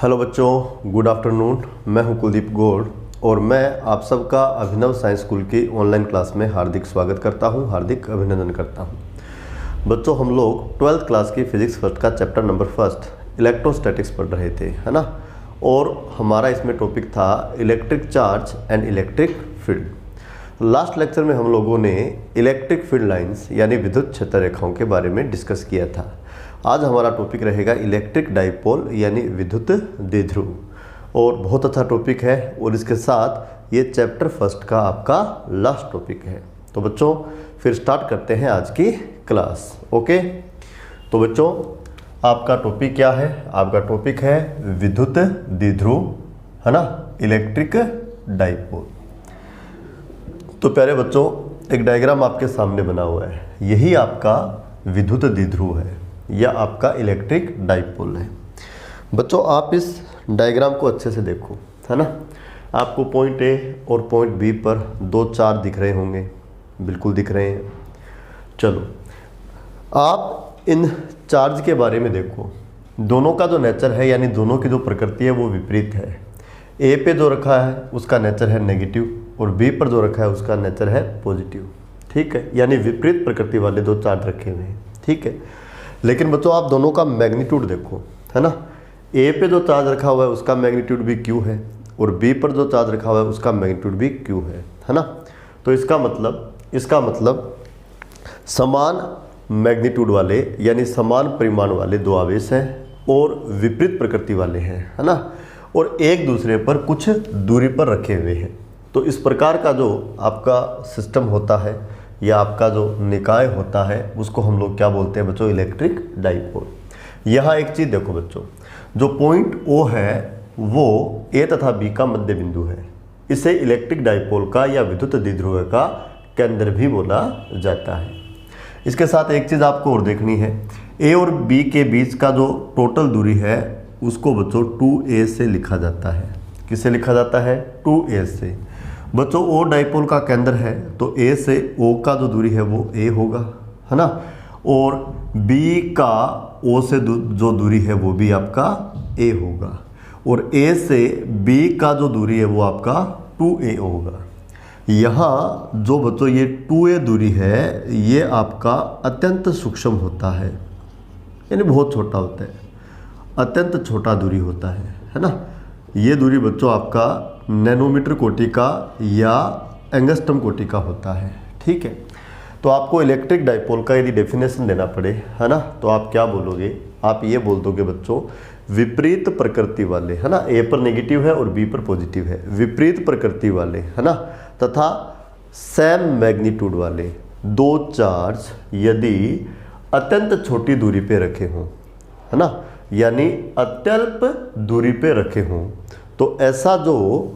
Hello बच्चों, good afternoon. मैं हूं कुलदीप गौड़ और मैं आप सबका अभिनव साइंस स्कूल की ऑनलाइन क्लास में हार्दिक स्वागत करता हूं, हार्दिक अभिनंदन करता हूं। बच्चों, हम लोग 12th क्लास की फिजिक्स फर्स्ट का चैप्टर नंबर फर्स्ट इलेक्ट्रोस्टैटिक्स पढ़ रहे थे, है ना। और हमारा इसमें टॉपिक था electric charge and electric field. Last lecture में हम लोगों ने इलेक्ट्रिक फील्ड लाइंस यानी विद्युत क्षेत्र रेखाओं के बारे में डिस्कस किया था। आज हमारा टॉपिक रहेगा इलेक्ट्रिक डाइपोल यानी विद्युत द्विध्रुव। और बहुत अच्छा टॉपिक है और इसके साथ ये चैप्टर फर्स्ट का आपका लास्ट टॉपिक है। तो बच्चों फिर स्टार्ट करते हैं आज की क्लास। ओके, तो बच्चों आपका टॉपिक क्या है? आपका टॉपिक है विद्युत द्विध्रुव, है ना, इलेक्ट्रिक डाइपोल। तो प्यारे बच्चों, एक डायग्राम आपके सामने बना हुआ है, यही आपका विद्युत द्विध्रुव है या आपका इलेक्ट्रिक डाइपोल है। बच्चों आप इस डायग्राम को अच्छे से देखो, है ना। आपको पॉइंट ए और पॉइंट बी पर दो चार्ज दिख रहे होंगे, बिल्कुल दिख रहे हैं। चलो आप इन चार्ज के बारे में देखो, दोनों का जो नेचर है यानी दोनों की जो प्रकृति है वो विपरीत है। ए पे जो रखा है उसका नेचर है नेगेटिव और बी पर जो रखा है उसका नेचर है पॉजिटिव, ठीक है। यानी विपरीत प्रकृति वाले दो चार्ज रखे हुए हैं, ठीक है। लेकिन बच्चों आप दोनों का मैग्नीट्यूड देखो, है ना। ए पे जो चार्ज रखा हुआ है उसका मैग्नीट्यूड भी क्यू है और बी पर जो चार्ज रखा हुआ है उसका मैग्नीट्यूड भी क्यू है ना। तो इसका मतलब समान मैग्नीट्यूड वाले यानी समान परिमाण वाले दो आवेश हैं और विपरीत प्रकृति वाले हैं, है ना, और एक दूसरे पर कुछ दूरी पर रखे हुए हैं। तो इस प्रकार का जो आपका सिस्टम होता है या आपका जो निकाय होता है उसको हम लोग क्या बोलते हैं बच्चों? Electric dipole. यहाँ एक चीज़ देखो बच्चों, जो पॉइंट ओ है वो ए तथा बी का मध्य बिंदु है। इसे इलेक्ट्रिक डाइपोल का या विद्युत द्विध्रुव का केंद्र भी बोला जाता है। इसके साथ एक चीज़ आपको और देखनी है, ए और बी के बीच का जो टोटल दूरी है उसको बच्चों 2a से लिखा जाता है। किससे लिखा जाता है? 2a से। बच्चों ओ डाइपोल का केंद्र है तो ए से ओ का जो दूरी है वो a होगा, है ना, और b का o से जो दूरी है वो भी आपका a होगा और a से b का जो दूरी है वो आपका 2a होगा। यहाँ जो बच्चों ये 2a दूरी है ये आपका अत्यंत सूक्ष्म होता है, यानी बहुत छोटा होता है, अत्यंत छोटा दूरी होता है ना। ये दूरी बच्चों आपका नैनोमीटर कोटि का या एंगस्ट्रम कोटि का होता है, ठीक है। तो आपको इलेक्ट्रिक डाइपोल का यदि डेफिनेशन देना पड़े, है ना, तो आप क्या बोलोगे? आप ये बोल दोगे बच्चों विपरीत प्रकृति वाले, है ना, ए पर नेगेटिव है और बी पर पॉजिटिव है, विपरीत प्रकृति वाले, है ना, तथा सेम मैग्नीट्यूड वाले दो चार्ज यदि अत्यंत छोटी दूरी पे रखे हों, है ना, यानी अत्यल्प दूरी पे रखे हों, तो ऐसा जो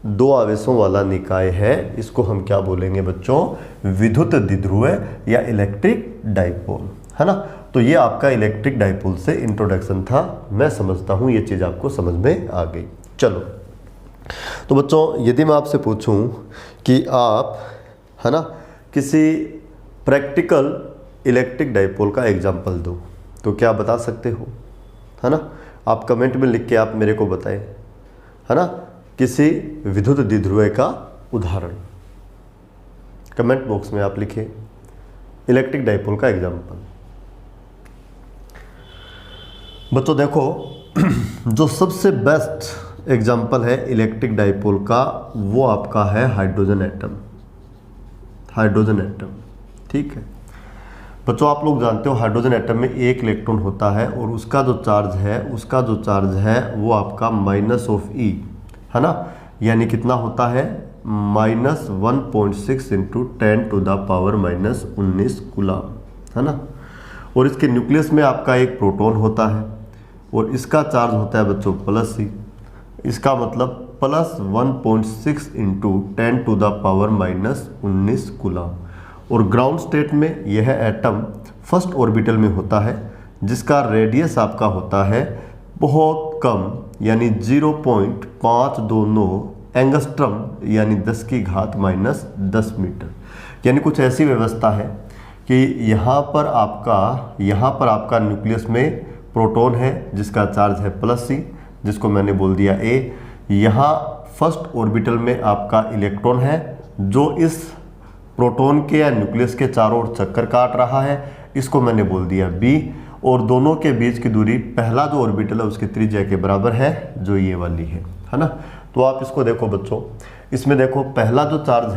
दो आवेशों वाला निकाय है इसको हम क्या बोलेंगे बच्चों? विद्युत द्विध्रुव या इलेक्ट्रिक डाइपोल, है ना। तो ये आपका इलेक्ट्रिक डाइपोल से इंट्रोडक्शन था। मैं समझता हूँ ये चीज़ आपको समझ में आ गई। चलो, तो बच्चों यदि मैं आपसे पूछूं कि आप, है ना, किसी प्रैक्टिकल इलेक्ट्रिक डाइपोल का एग्जाम्पल दो तो क्या बता सकते हो? है ना, आप कमेंट में लिख के आप मेरे को बताएं, है ना, किसी विद्युत द्विध्रुव का उदाहरण कमेंट बॉक्स में आप लिखें इलेक्ट्रिक डाइपोल का एग्जाम्पल। बच्चों देखो जो सबसे बेस्ट एग्जाम्पल है इलेक्ट्रिक डाइपोल का वो आपका है हाइड्रोजन एटम, हाइड्रोजन एटम, ठीक है। बच्चों आप लोग जानते हो हाइड्रोजन एटम में एक इलेक्ट्रॉन होता है और उसका जो चार्ज है वो आपका माइनस ऑफ ई, है ना, यानी कितना होता है? -1.6 इंटू 10⁻⁻19 कूलम, है ना। और इसके न्यूक्लियस में आपका एक प्रोटॉन होता है और इसका चार्ज होता है बच्चों +C। इसका मतलब +1.6 इंटू 10⁻⁻19 कूलम। और ग्राउंड स्टेट में यह एटम फर्स्ट ऑर्बिटल में होता है जिसका रेडियस आपका होता है बहुत कम, यानी 0.529 एंगस्ट्रम यानी 10⁻⁻10 मीटर। यानी कुछ ऐसी व्यवस्था है कि यहाँ पर आपका न्यूक्लियस में प्रोटॉन है जिसका चार्ज है +C, जिसको मैंने बोल दिया ए। यहाँ फर्स्ट ऑर्बिटल में आपका इलेक्ट्रॉन है जो इस प्रोटॉन के या न्यूक्लियस के चारों ओर चक्कर काट रहा है, इसको मैंने बोल दिया बी। और दोनों के बीच की दूरी पहला जो ऑर्बिटल है उसकी त्रिज्या के बराबर है, जो ये वाली है ना। तो आप इसको देखो बच्चों, इसमें देखो पहला जो चार्ज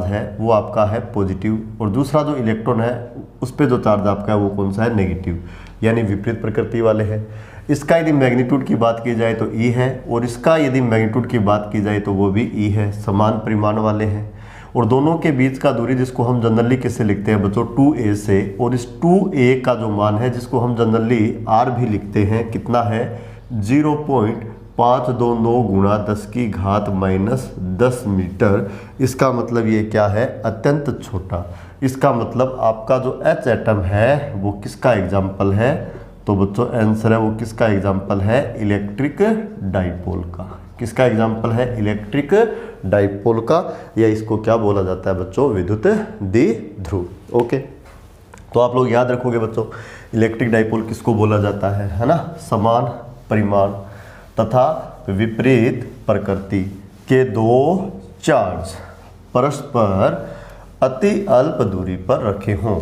है वो आपका है पॉजिटिव, और दूसरा जो इलेक्ट्रॉन है उस पर जो चार्ज आपका है वो कौन सा है, नेगेटिव, यानी विपरीत प्रकृति वाले हैं। इसका यदि मैग्नीट्यूड की बात की जाए तो ई है, और इसका यदि मैग्नीट्यूड की बात की जाए तो वो भी ई है, समान परिमाण वाले हैं। और दोनों के बीच का दूरी जिसको हम जनरली किससे लिखते हैं बच्चों, 2a से, और इस 2a का जो मान है जिसको हम जनरली r भी लिखते हैं, कितना है 0.529 गुणा 10 की घात -10 मीटर। इसका मतलब ये क्या है, अत्यंत छोटा। इसका मतलब आपका जो H एटम है वो किसका एग्जाम्पल है, तो बच्चों आंसर है वो किसका एग्जाम्पल है, इलेक्ट्रिक डाइपोल का। किसका एग्जाम्पल है, इलेक्ट्रिक डाइपोल का, या इसको क्या बोला जाता है बच्चों, विद्युत द्विध्रुव। ओके, तो आप लोग याद रखोगे बच्चों, इलेक्ट्रिक डाइपोल किसको बोला जाता है ना, समान परिमाण तथा विपरीत प्रकृति के दो चार्ज परस्पर अति अल्प दूरी पर रखे हों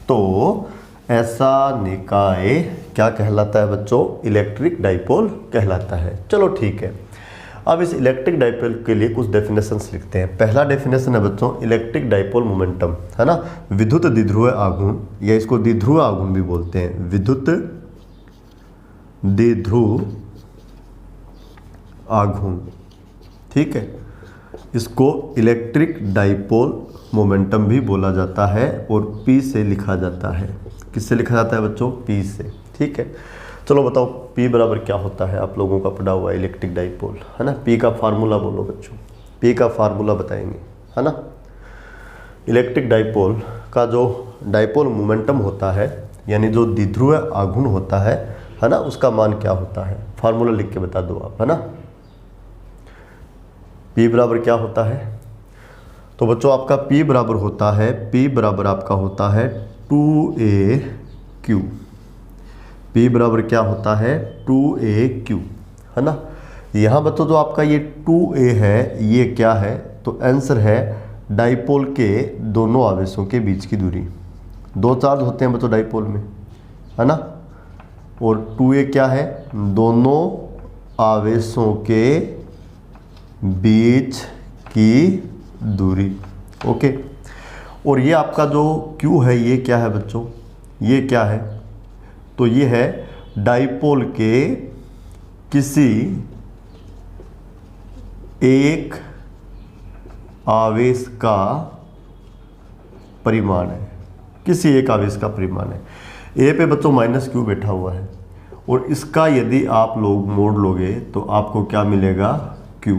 तो ऐसा निकाय क्या कहलाता है बच्चों, इलेक्ट्रिक डाइपोल कहलाता है। चलो ठीक है, अब इस इलेक्ट्रिक डाइपोल के लिए कुछ डेफिनेशंस लिखते हैं। पहला डेफिनेशन है बच्चों, इलेक्ट्रिक डाइपोल मोमेंटम, है ना, विद्युत द्विध्रुव आघूर्ण, या इसको द्विध्रुव आघूर्ण भी बोलते हैं, विद्युत द्विध्रुव आघूर्ण, ठीक है। इसको इलेक्ट्रिक डाइपोल मोमेंटम भी बोला जाता है, और P से लिखा जाता है। किससे लिखा जाता है बच्चों, P से, ठीक है। चलो बताओ P बराबर क्या होता है, आप लोगों का पढ़ा हुआ है इलेक्ट्रिक डाइपोल, है ना। P का फार्मूला बोलो बच्चों, P का फार्मूला बताएंगे, है ना। इलेक्ट्रिक डाइपोल का जो डाइपोल मोमेंटम होता है, यानी जो द्विध्रुव आघूर्ण होता है ना, उसका मान क्या होता है, फार्मूला लिख के बता दो आप, है ना। P बराबर क्या होता है, तो बच्चों आपका P बराबर होता है, P बराबर आपका होता है 2AQ। P बराबर क्या होता है, 2AQ, है ना। यहाँ बच्चों जो आपका ये 2A है, ये क्या है, तो आंसर है डाइपोल के दोनों आवेशों के बीच की दूरी। दो चार्ज होते हैं बच्चों डाइपोल में, है ना, और 2A क्या है, दोनों आवेशों के बीच की दूरी। ओके, और ये आपका जो Q है ये क्या है बच्चों, ये क्या है, तो ये है डाइपोल के किसी एक आवेश का परिमाण है, किसी एक आवेश का परिमाण है। A पे बच्चों -Q बैठा हुआ है, और इसका यदि आप लोग मोड़ लोगे तो आपको क्या मिलेगा, Q।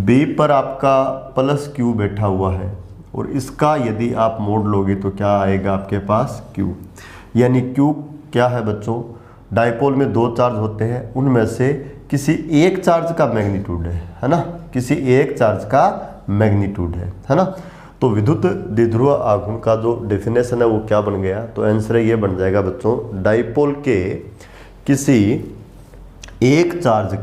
B पर आपका +Q बैठा हुआ है, और इसका यदि आप मोड़ लोगे तो क्या आएगा आपके पास, Q। यानी Q क्या है बच्चों, डाइपोल में दो चार्ज होते हैं, उनमें से किसी एक चार्ज का मैग्नीट्यूड है ना, किसी एक चार्ज का मैग्नीट्यूड है ना। तो विद्युत द्विध्रुव आघूर्ण का जो डेफिनेशन है वो क्या बन गया, तो आंसर ये बन जाएगा बच्चों, डाइपोल के किसी एक चार्ज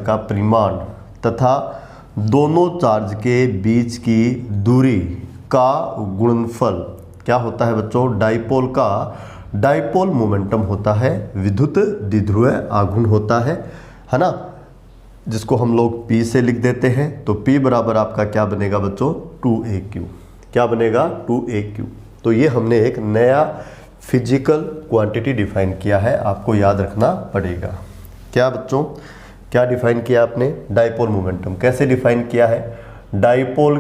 का परिमाण तथा दोनों चार्ज के बीच की दूरी का गुणनफल क्या होता है बच्चों, डाइपोल का डाइपोल मोमेंटम होता है, विद्युत द्विध्रुव आघूर्ण होता है ना, जिसको हम लोग P से लिख देते हैं। तो P बराबर आपका क्या बनेगा बच्चों, 2AQ। क्या बनेगा, 2AQ। तो ये हमने एक नया फिजिकल क्वांटिटी डिफाइन किया है, आपको याद रखना पड़ेगा। क्या बच्चों, क्या डिफाइन किया आपने, डाइपोल मोमेंटम। कैसे डिफाइन किया है, डाइपोल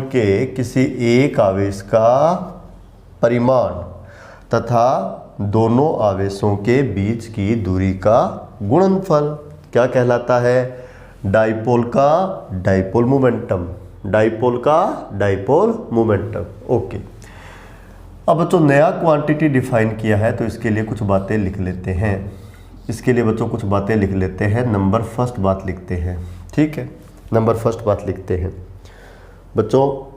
के किसी एक आवेश का परिमाण तथा दोनों आवेशों के बीच की दूरी का गुणनफल क्या कहलाता है, डाइपोल का डाइपोल मोमेंटम, डाइपोल का डाइपोल मोमेंटम। ओके, अब बच्चों नया क्वांटिटी डिफाइन किया है, तो इसके लिए कुछ बातें लिख लेते हैं। इसके लिए बच्चों कुछ बातें लिख लेते हैं। नंबर फर्स्ट बात लिखते हैं, ठीक है, नंबर फर्स्ट बात लिखते हैं बच्चों।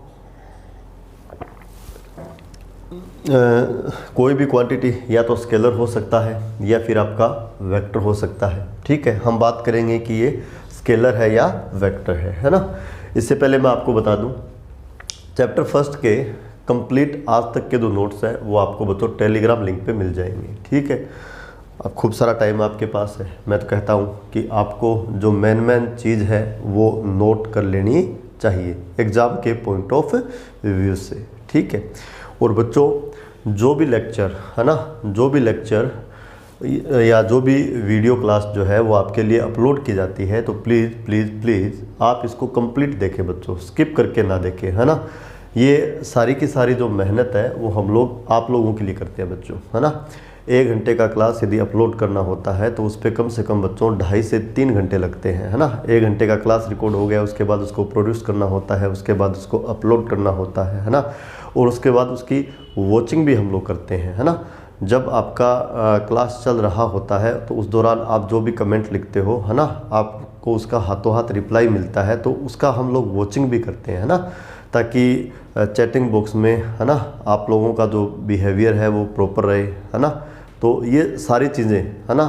कोई भी क्वांटिटी या तो स्केलर हो सकता है या फिर आपका वेक्टर हो सकता है। ठीक है, हम बात करेंगे कि ये स्केलर है या वेक्टर है ना। इससे पहले मैं आपको बता दूं, चैप्टर फर्स्ट के कंप्लीट आज तक के जो नोट्स हैं वो आपको बच्चों टेलीग्राम लिंक पे मिल जाएंगे। ठीक है, अब खूब सारा टाइम आपके पास है, मैं तो कहता हूँ कि आपको जो मेन चीज़ है वो नोट कर लेनी चाहिए एग्ज़ाम के पॉइंट ऑफ व्यू से। ठीक है, और बच्चों जो भी लेक्चर है ना, जो भी लेक्चर या जो भी वीडियो क्लास जो है वो आपके लिए अपलोड की जाती है तो प्लीज़ प्लीज़ प्लीज़ आप इसको कंप्लीट देखें बच्चों, स्किप करके ना देखें, है ना। ये सारी की सारी जो मेहनत है वो हम लोग आप लोगों के लिए करते हैं बच्चों, है ना। 1 घंटे का क्लास यदि अपलोड करना होता है तो उस पर कम से कम बच्चों 2.5 से 3 घंटे लगते हैं, है ना। 1 घंटे का क्लास रिकॉर्ड हो गया, उसके बाद उसको प्रोड्यूस करना होता है, उसके बाद उसको अपलोड करना होता है ना, और उसके बाद उसकी वॉचिंग भी हम लोग करते हैं, है ना। जब आपका क्लास चल रहा होता है तो उस दौरान आप जो भी कमेंट लिखते हो, है ना, आपको उसका हाथों हाथ रिप्लाई मिलता है तो उसका हम लोग वॉचिंग भी करते हैं, है ना, ताकि चैटिंग बॉक्स में, है ना, आप लोगों का जो बिहेवियर है वो प्रॉपर रहे, है ना। तो ये सारी चीज़ें, है ना,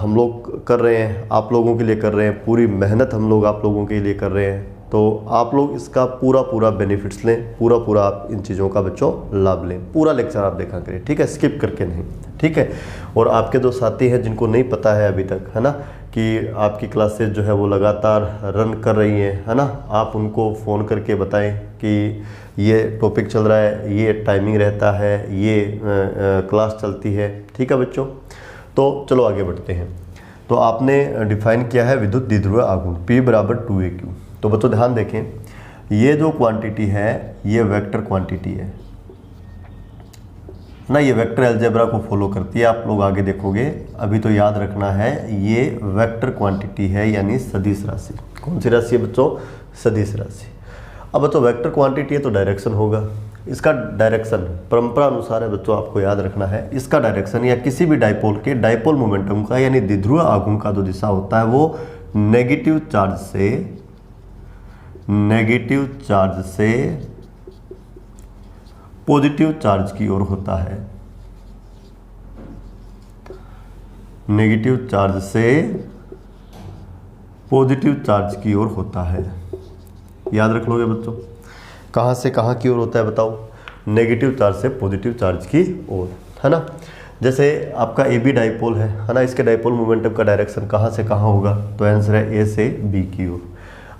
हम लोग कर रहे हैं, आप लोगों के लिए कर रहे हैं, पूरी मेहनत हम लोग आप लोगों के लिए कर रहे हैं, तो आप लोग इसका पूरा बेनिफिट्स लें, पूरा आप इन चीज़ों का बच्चों लाभ लें। पूरा लेक्चर आप देखा करें, ठीक है, स्किप करके नहीं, ठीक है। और आपके जो साथी हैं जिनको नहीं पता है अभी तक, है ना, कि आपकी क्लासेस जो है वो लगातार रन कर रही हैं, है ना, आप उनको फ़ोन करके बताएं कि ये टॉपिक चल रहा है, ये टाइमिंग रहता है, ये क्लास चलती है, ठीक है बच्चों। तो चलो आगे बढ़ते हैं। तो आपने डिफाइन किया है विद्युत द्विध्रुव आघूर्ण P = 2AQ। तो बच्चों ध्यान देखें, ये जो क्वांटिटी है ये वेक्टर क्वांटिटी है ना, ये वेक्टर अलजेब्रा को फॉलो करती है, आप लोग आगे देखोगे। अभी तो याद रखना है ये वेक्टर क्वांटिटी है, यानी सदिश राशि। कौन सी राशि है बच्चों? सदिश राशि। अब बच्चों वेक्टर क्वांटिटी है तो डायरेक्शन होगा, इसका डायरेक्शन परंपरा अनुसार है बच्चों, आपको याद रखना है, इसका डायरेक्शन या किसी भी डाइपोल के डाइपोल मोमेंटम का यानी द्विध्रुव आघूर्ण का जो दिशा होता है वो नेगेटिव चार्ज से पॉजिटिव चार्ज की ओर होता है। नेगेटिव चार्ज से पॉजिटिव चार्ज की ओर होता है। याद रख लोगे बच्चों, कहाँ से कहाँ की ओर होता है बताओ? नेगेटिव चार्ज से पॉजिटिव चार्ज की ओर, है ना। जैसे आपका AB डाइपोल है ना, इसके डाइपोल मोमेंटम का डायरेक्शन कहाँ से कहाँ होगा? तो आंसर है A से B की ओर।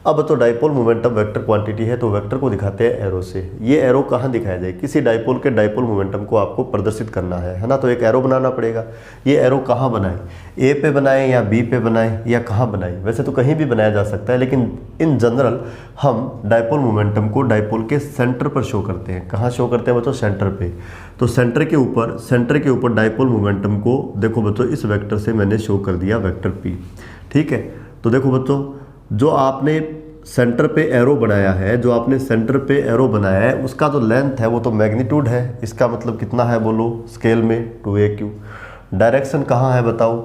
अब तो डाइपोल मोमेंटम वेक्टर क्वांटिटी है तो वेक्टर को दिखाते हैं एरो से। ये एरो कहाँ दिखाया जाए? किसी डाइपोल के डाइपोल मोमेंटम को आपको प्रदर्शित करना है ना, तो एक एरो बनाना पड़ेगा। ये एरो कहाँ बनाए? A पे बनाए या B पे बनाए या कहाँ बनाए? वैसे तो कहीं भी बनाया जा सकता है, लेकिन इन जनरल हम डाइपोल मोमेंटम को डाइपोल के सेंटर पर शो करते हैं। कहाँ शो करते हैं बच्चों? सेंटर पे। तो सेंटर के ऊपर डाइपोल मोमेंटम को देखो बच्चों, इस वेक्टर से मैंने शो कर दिया वेक्टर P, ठीक है। तो देखो बच्चों, जो आपने सेंटर पे एरो बनाया है, उसका जो लेंथ है वो तो मैग्नीट्यूड है, इसका मतलब कितना है बोलो स्केल में? 2AQ। डायरेक्शन कहाँ है बताओ?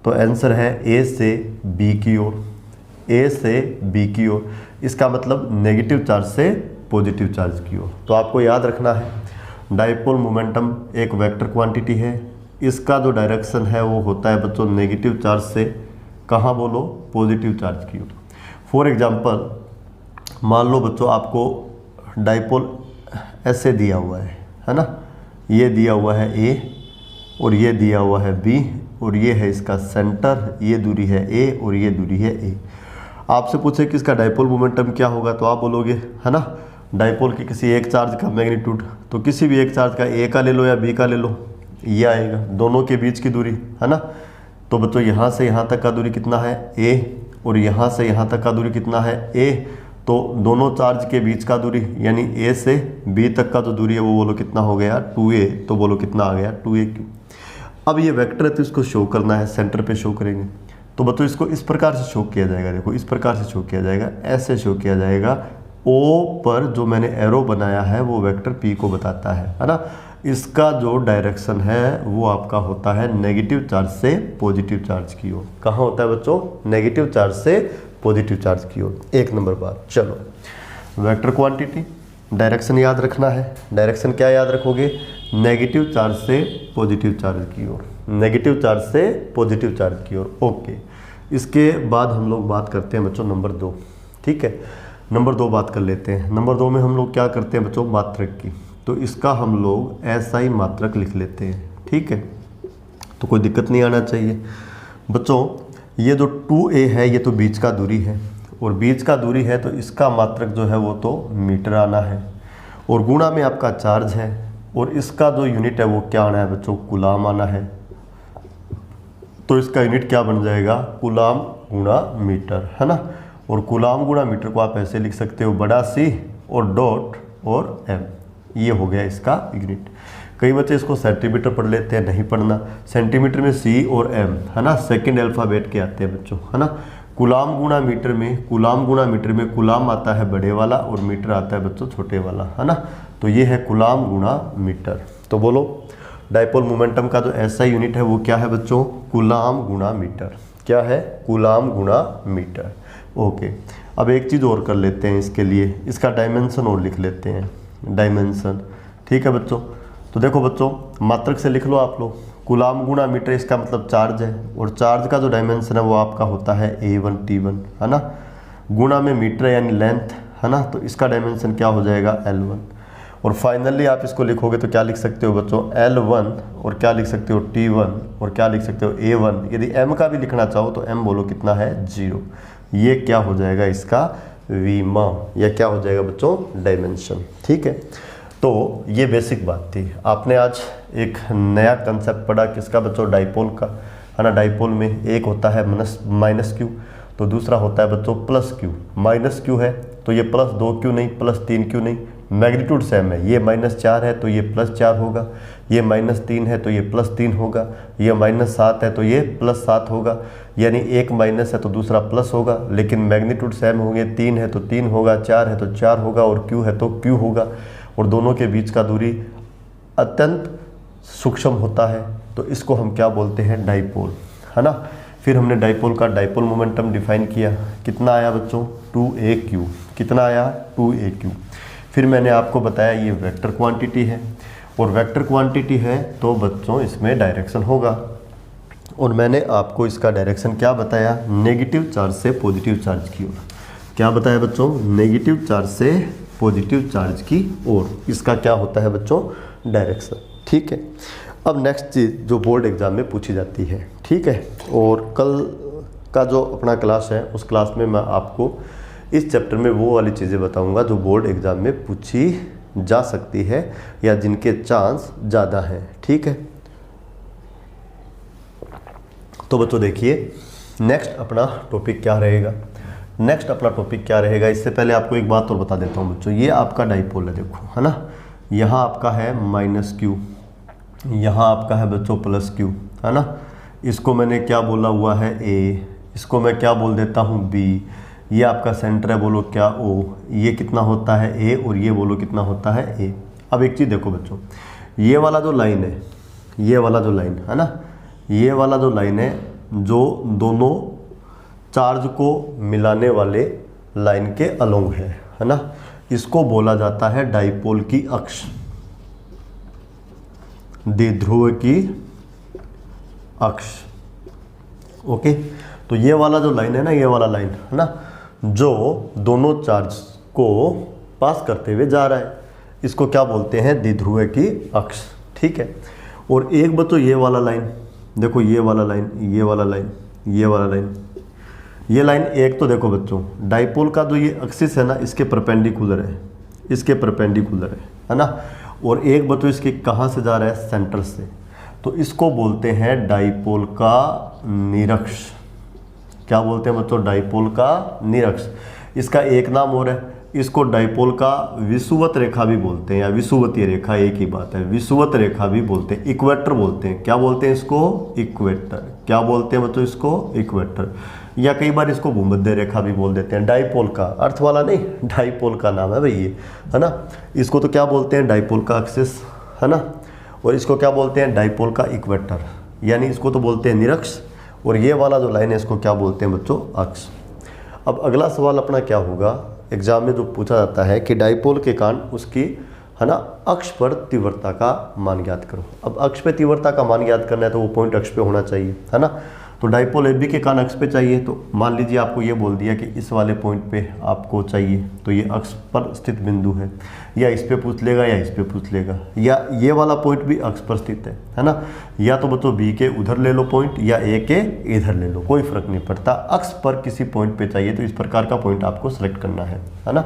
तो आंसर है A से B की ओर, इसका मतलब नेगेटिव चार्ज से पॉजिटिव चार्ज की ओर। तो आपको याद रखना है डाइपोल मोमेंटम एक वेक्टर क्वांटिटी है, इसका जो डायरेक्शन है वो होता है बच्चों नेगेटिव चार्ज से कहाँ बोलो? पॉजिटिव चार्ज की ओर। फॉर एग्जाम्पल मान लो बच्चों आपको डाइपोल ऐसे दिया हुआ है ना, ये दिया हुआ है A और ये दिया हुआ है B और ये है इसका सेंटर, ये दूरी है A और ये दूरी है A। आपसे पूछे कि इसका डाइपोल मोमेंटम क्या होगा तो आप बोलोगे, है ना, डाइपोल के किसी एक चार्ज का मैग्नीट्यूड, तो किसी भी एक चार्ज का A का ले लो या B का ले लो, ये आएगा। दोनों के बीच की दूरी, है ना, तो बच्चों यहाँ से यहाँ तक का दूरी कितना है? A और यहाँ से यहाँ तक का दूरी कितना है? A। तो दोनों चार्ज के बीच का दूरी यानी A से B तक का जो दूरी है वो बोलो कितना हो गया? 2A। तो बोलो कितना आ गया? 2AQ। अब ये वेक्टर है तो इसको शो करना है, सेंटर पे शो करेंगे। तो बच्चों इसको इस प्रकार से शो किया जाएगा, देखो इस प्रकार से शो किया जाएगा, ऐसे शो किया जाएगा। O पर जो मैंने एरो बनाया है वो वेक्टर P को बताता है ना। इसका जो डायरेक्शन है वो आपका होता है नेगेटिव चार्ज से पॉजिटिव चार्ज की ओर। कहाँ होता है बच्चों? नेगेटिव चार्ज से पॉजिटिव चार्ज की ओर। 1 नंबर बात। चलो वेक्टर क्वांटिटी डायरेक्शन याद रखना है। डायरेक्शन क्या याद रखोगे? नेगेटिव चार्ज से पॉजिटिव चार्ज की ओर, नेगेटिव चार्ज से पॉजिटिव चार्ज की ओर। ओके, इसके बाद हम लोग बात करते हैं बच्चों नंबर 2। ठीक है, नंबर 2 बात कर लेते हैं। नंबर 2 में हम लोग क्या करते हैं बच्चों? मात्रक की। तो इसका हम लोग ऐसा ही मात्रक लिख लेते हैं। ठीक है, तो कोई दिक्कत नहीं आना चाहिए बच्चों। ये जो 2a है ये तो बीच का दूरी है, और बीच का दूरी है तो इसका मात्रक जो है वो तो मीटर आना है, और गुणा में आपका चार्ज है, और इसका जो यूनिट है वो क्या आना है बच्चों? कूलाम आना है। तो इसका यूनिट क्या बन जाएगा? कूलाम गुणा मीटर, है ना। और कूलाम गुणा मीटर को आप ऐसे लिख सकते हो, बड़ा C और डॉट और M, ये हो गया इसका यूनिट। कई बच्चे इसको सेंटीमीटर पढ़ लेते हैं, नहीं पढ़ना। सेंटीमीटर में C और M, है ना, सेकंड अल्फ़ाबेट के आते हैं बच्चों, है ना। कूलाम गुणा मीटर में, कूलाम गुणा मीटर में कूलाम आता है बड़े वाला और मीटर आता है बच्चों छोटे वाला, है ना। तो ये है कूलाम गुणा मीटर। तो बोलो, डाइपोल मोमेंटम का जो ऐसा यूनिट है वो क्या है बच्चों? कूलाम गुणा मीटर। क्या है? कूलाम गुणा मीटर। ओके, अब एक चीज़ और कर लेते हैं इसके लिए, इसका डायमेंशन और लिख लेते हैं, डायमेंशन। ठीक है बच्चों, तो देखो बच्चों, मात्रक से लिख लो आप लोग, कूलाम गुणा मीटर, इसका मतलब चार्ज है, और चार्ज का जो डायमेंशन है वो आपका होता है A1 T1, है ना। गुणा में मीटर यानी लेंथ, है ना, तो इसका डायमेंशन क्या हो जाएगा? L1। और फाइनली आप इसको लिखोगे तो क्या लिख सकते हो बच्चों? L1, और क्या लिख सकते हो? T1, और क्या लिख सकते हो? A1। यदि M का भी लिखना चाहो तो M बोलो कितना है? 0। ये क्या हो जाएगा? इसका विमा, या क्या हो जाएगा बच्चों? डायमेंशन। ठीक है, तो ये बेसिक बात थी। आपने आज एक नया कंसेप्ट पढ़ा किसका बच्चों? डाइपोल का, है ना। डाइपोल में एक होता है माइनस क्यू, तो दूसरा होता है बच्चों प्लस क्यू। माइनस क्यू है तो ये प्लस 2 क्यू नहीं, प्लस 3 क्यू नहीं, मैग्नीट्यूड सेम है। ये -4 है तो ये +4 होगा, ये -3 है तो ये +3 होगा, ये -7 है तो ये +7 होगा। यानी एक माइनस है तो दूसरा प्लस होगा, लेकिन मैग्नीट्यूड सेम होंगे। 3 है तो 3 होगा, 4 है तो 4 होगा, और क्यू है तो क्यू होगा। और दोनों के बीच का दूरी अत्यंत सूक्ष्म होता है, तो इसको हम क्या बोलते हैं? डाइपोल, है ना। फिर हमने डाइपोल का डाइपोल मोमेंटम डिफाइन किया, कितना आया बच्चों? 2AQ। कितना आया? 2AQ। फिर मैंने आपको बताया ये वेक्टर क्वांटिटी है, और वेक्टर क्वांटिटी है तो बच्चों इसमें डायरेक्शन होगा, और मैंने आपको इसका डायरेक्शन क्या बताया? नेगेटिव चार्ज से पॉजिटिव चार्ज की ओर। क्या बताया बच्चों? नेगेटिव चार्ज से पॉजिटिव चार्ज की ओर इसका क्या होता है बच्चों? डायरेक्शन। ठीक है, अब नेक्स्ट चीज़ जो बोर्ड एग्जाम में पूछी जाती है, ठीक है, और कल का जो अपना क्लास है उस क्लास में मैं आपको इस चैप्टर में वो वाली चीज़ें बताऊंगा जो बोर्ड एग्जाम में पूछी जा सकती है या जिनके चांस ज़्यादा हैं। ठीक है, तो बच्चों देखिए नेक्स्ट अपना टॉपिक क्या रहेगा। नेक्स्ट अपना टॉपिक क्या रहेगा, इससे पहले आपको एक बात और बता देता हूँ बच्चों। ये आपका डाइपोल है, देखो, है ना। यहाँ आपका है -Q, यहाँ आपका है बच्चों +Q, है ना। इसको मैंने क्या बोला हुआ है? A। इसको मैं क्या बोल देता हूँ? B। ये आपका सेंटर है, बोलो क्या? O। ये कितना होता है? A, और ये बोलो कितना होता है? A। अब एक चीज़ देखो बच्चों, ये वाला जो लाइन है, ये वाला जो लाइन है ना, ये वाला जो लाइन है जो दोनों चार्ज को मिलाने वाले लाइन के अलोंग है ना, इसको बोला जाता है डाइपोल की अक्ष, द्विध्रुव की अक्ष। ओके, तो ये वाला जो लाइन है ना, ये वाला लाइन है ना, जो दोनों चार्ज को पास करते हुए जा रहा है, इसको क्या बोलते हैं? द्विध्रुव की अक्ष। ठीक है, और एक बच्चों ये वाला लाइन देखो, ये वाला लाइन, ये वाला लाइन, ये वाला लाइन, ये लाइन एक तो देखो बच्चों, डाइपोल का जो ये एक्सिस है ना, इसके परपेंडिकुलर है, इसके परपेंडिकुलर है ना। और एक बच्चों इसके कहाँ से जा रहा है? सेंटर से। तो इसको बोलते हैं डाइपोल का निरक्ष। क्या बोलते हैं बच्चों? डाइपोल का निरक्ष। इसका एक नाम और है, इसको डाइपोल का विषुवत रेखा भी बोलते हैं, या विषुवतीय रेखा, एक ही बात है। विषुवत रेखा भी बोलते हैं, इक्वेटर बोलते हैं। क्या बोलते हैं इसको? इक्वेटर। क्या बोलते हैं बच्चों इसको? इक्वेटर। या कई बार इसको भूमध्य रेखा भी बोल देते हैं। डाइपोल का, अर्थ वाला नहीं, डाइपोल का नाम है भाई ये, है ना। इसको तो क्या बोलते हैं? डाइपोल का एक्सिस, है ना। और इसको क्या बोलते हैं? डाइपोल का इक्वेटर, यानी इसको तो बोलते हैं निरक्ष। और ये वाला जो लाइन है इसको क्या बोलते हैं बच्चों? अक्ष। अब अगला सवाल अपना क्या होगा, एग्जाम में जो पूछा जाता है कि डाइपोल के कारण उसकी है ना अक्ष पर तीव्रता का मान ज्ञात करो। अब अक्ष पे तीव्रता का मान ज्ञात करना है तो वो पॉइंट अक्ष पे होना चाहिए, है ना। तो डाइपोल AB के कारण अक्ष पे चाहिए, तो मान लीजिए आपको ये बोल दिया कि इस वाले पॉइंट पे आपको चाहिए, तो ये अक्ष पर स्थित बिंदु है, या इस पे पूछ लेगा या इस पे पूछ लेगा, या ये वाला पॉइंट भी अक्ष पर स्थित है ना। या तो बच्चों B के उधर ले लो पॉइंट, या A के इधर ले लो, कोई फर्क नहीं पड़ता। अक्ष पर किसी पॉइंट पे चाहिए तो इस प्रकार का पॉइंट आपको सेलेक्ट करना है ना।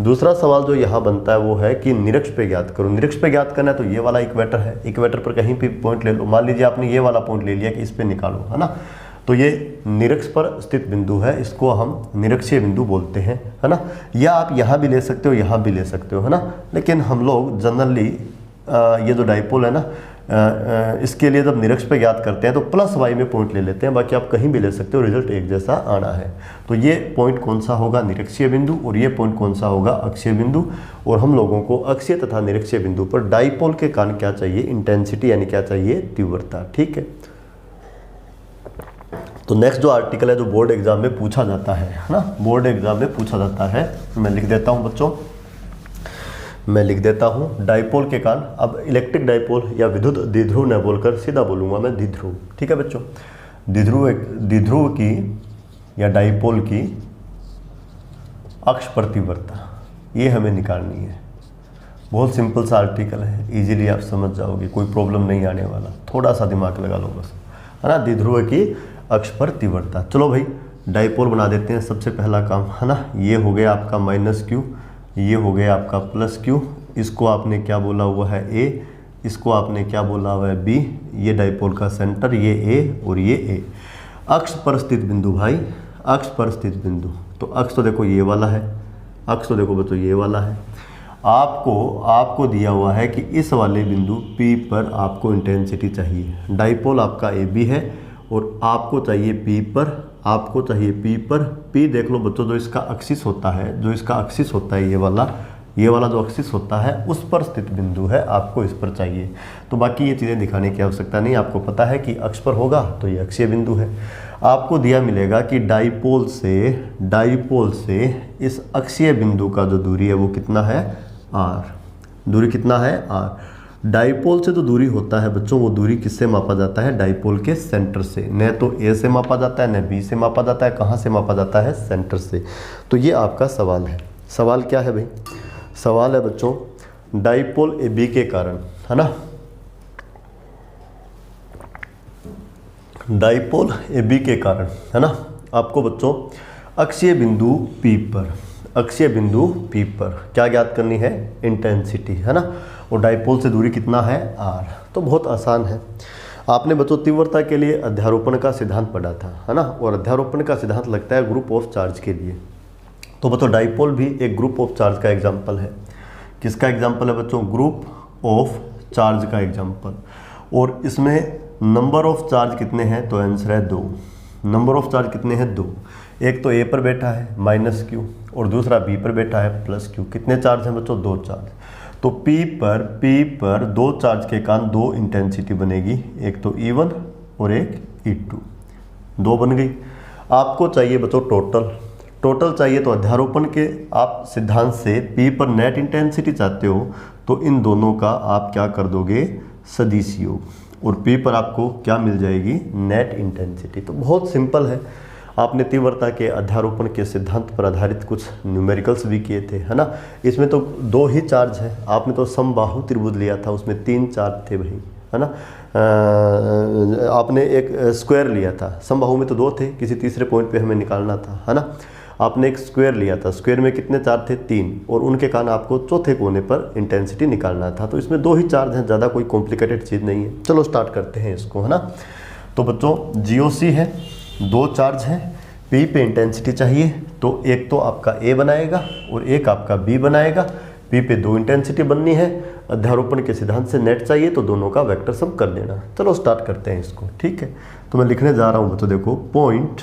दूसरा सवाल जो यहाँ बनता है वो है कि निरक्ष पे ज्ञात करो। निरक्ष पे ज्ञात करना है तो ये वाला इक्वेटर है, इक्वेटर पर कहीं भी पॉइंट ले लो। मान लीजिए आपने ये वाला पॉइंट ले लिया कि इस पे निकालो, है ना। तो ये निरक्ष पर स्थित बिंदु है, इसको हम निरक्षीय बिंदु बोलते हैं, है ना। या आप यहाँ भी ले सकते हो, यहाँ भी ले सकते हो, है ना। लेकिन हम लोग जनरली ये जो डाइपोल है ना, इसके लिए जब निरक्ष पे ज्ञात करते हैं तो +y में पॉइंट ले लेते हैं, बाकी आप कहीं भी ले सकते हो, रिजल्ट एक जैसा आना है। तो ये पॉइंट कौन सा होगा, निरक्षीय बिंदु, और ये पॉइंट कौन सा होगा, अक्षीय बिंदु। और हम लोगों को अक्षीय तथा निरक्षीय बिंदु पर डाइपोल के कारण क्या चाहिए, इंटेंसिटी, यानी क्या चाहिए, तीव्रता। ठीक है। तो नेक्स्ट जो आर्टिकल है जो बोर्ड एग्जाम में पूछा जाता है ना, बोर्ड एग्जाम में पूछा जाता है, मैं लिख देता हूँ बच्चों, मैं लिख देता हूँ डाइपोल के कारण। अब इलेक्ट्रिक डाइपोल या विद्युत द्विध्रुव न बोलकर सीधा बोलूँगा मैं द्विध्रुव। ठीक है बच्चों, द्विध्रुव की या डाइपोल की अक्ष पर तीव्रता, ये हमें निकालनी है। बहुत सिंपल सा आर्टिकल है, इजीली आप समझ जाओगे, कोई प्रॉब्लम नहीं आने वाला, थोड़ा सा दिमाग लगा लो बस, है ना। द्विध्रुव की अक्ष पर तीव्रता। चलो भाई डाइपोल बना देते हैं, सबसे पहला काम, है ना। ये हो गया आपका -Q, ये हो गया आपका +Q, इसको आपने क्या बोला हुआ है, A, इसको आपने क्या बोला हुआ है, B। ये डाइपोल का सेंटर, ये A और ये A। अक्ष पर स्थित बिंदु भाई, अक्ष पर स्थित बिंदु, तो अक्ष तो देखो ये वाला है, अक्ष तो देखो बच्चों ये वाला है। आपको दिया हुआ है कि इस वाले बिंदु P पर आपको इंटेंसिटी चाहिए। डाइपोल आपका AB है और आपको चाहिए P पर, आपको चाहिए P पर। P देख लो बच्चों, जो इसका एक्सिस होता है, जो इसका एक्सिस होता है, ये वाला जो एक्सिस होता है उस पर स्थित बिंदु है, आपको इस पर चाहिए। तो बाकी ये चीज़ें दिखाने की आवश्यकता नहीं, आपको पता है कि अक्ष पर होगा तो ये अक्षीय बिंदु है। आपको दिया मिलेगा कि डाइपोल से इस अक्षीय बिंदु का जो दूरी है वो कितना है, R। दूरी कितना है, R। डाइपोल से जो दूरी होता है बच्चों, वो दूरी किससे मापा जाता है, डाइपोल के सेंटर से। न तो A से मापा जाता है, न B से मापा जाता है, कहाँ से मापा जाता है, सेंटर से। तो ये आपका सवाल है। सवाल क्या है भाई, सवाल है बच्चों डाइपोल AB के कारण, है ना। डाइपोल AB के कारण, है ना, आपको बच्चों अक्षीय बिंदु P पर, अक्षीय बिंदु P पर क्या ज्ञात करनी है, इंटेंसिटी, है ना। और डाइपोल से दूरी कितना है, R। तो बहुत आसान है। आपने बच्चों तीव्रता के लिए अध्यारोपण का सिद्धांत पढ़ा था, है ना। और अध्यारोपण का सिद्धांत लगता है ग्रुप ऑफ चार्ज के लिए। तो बच्चों डाइपोल भी एक ग्रुप ऑफ चार्ज का एग्जाम्पल है। किसका एग्जाम्पल है बच्चों, ग्रुप ऑफ चार्ज का एग्जाम्पल। और इसमें नंबर ऑफ चार्ज कितने हैं, तो आंसर है 2। नंबर ऑफ चार्ज कितने हैं, 2। एक तो A पर बैठा है -Q और दूसरा B पर बैठा है +Q। कितने चार्ज हैं बच्चों, 2 चार्ज। तो P पर 2 चार्ज के कारण 2 इंटेंसिटी बनेगी, एक तो E1 और एक E2, 2 बन गई। आपको चाहिए बच्चों टोटल चाहिए, तो अध्यारोपण के आप सिद्धांत से P पर नेट इंटेंसिटी चाहते हो तो इन दोनों का आप क्या कर दोगे, सदिश योग, और P पर आपको क्या मिल जाएगी, नेट इंटेंसिटी। तो बहुत सिंपल है। आपने तीव्रता के अध्यारोपण के सिद्धांत पर आधारित कुछ न्यूमेरिकल्स भी किए थे, है ना। इसमें तो 2 ही चार्ज है। आपने तो समबाहु त्रिभुज लिया था, उसमें 3 चार्ज थे भाई, है ना। आपने एक स्क्वायर लिया था, समबाहु में तो 2 थे, किसी तीसरे पॉइंट पे हमें निकालना था, है ना। आपने एक स्क्वायर लिया था, स्क्वायर में कितने चार्ज थे, 3, और उनके कारण आपको चौथे कोने पर इंटेंसिटी निकालना था। तो इसमें 2 ही चार्ज हैं, ज़्यादा कोई कॉम्प्लिकेटेड चीज़ नहीं है। चलो स्टार्ट करते हैं इसको, है ना। तो बच्चों GOC है, 2 चार्ज हैं, P पे इंटेंसिटी चाहिए, तो एक तो आपका A बनाएगा और एक आपका B बनाएगा। P पे 2 इंटेंसिटी बननी है। अध्यारोपण के सिद्धांत से नेट चाहिए, तो दोनों का वेक्टर सम कर देना। चलो स्टार्ट करते हैं इसको, ठीक है। तो मैं लिखने जा रहा हूँ बच्चों, देखो पॉइंट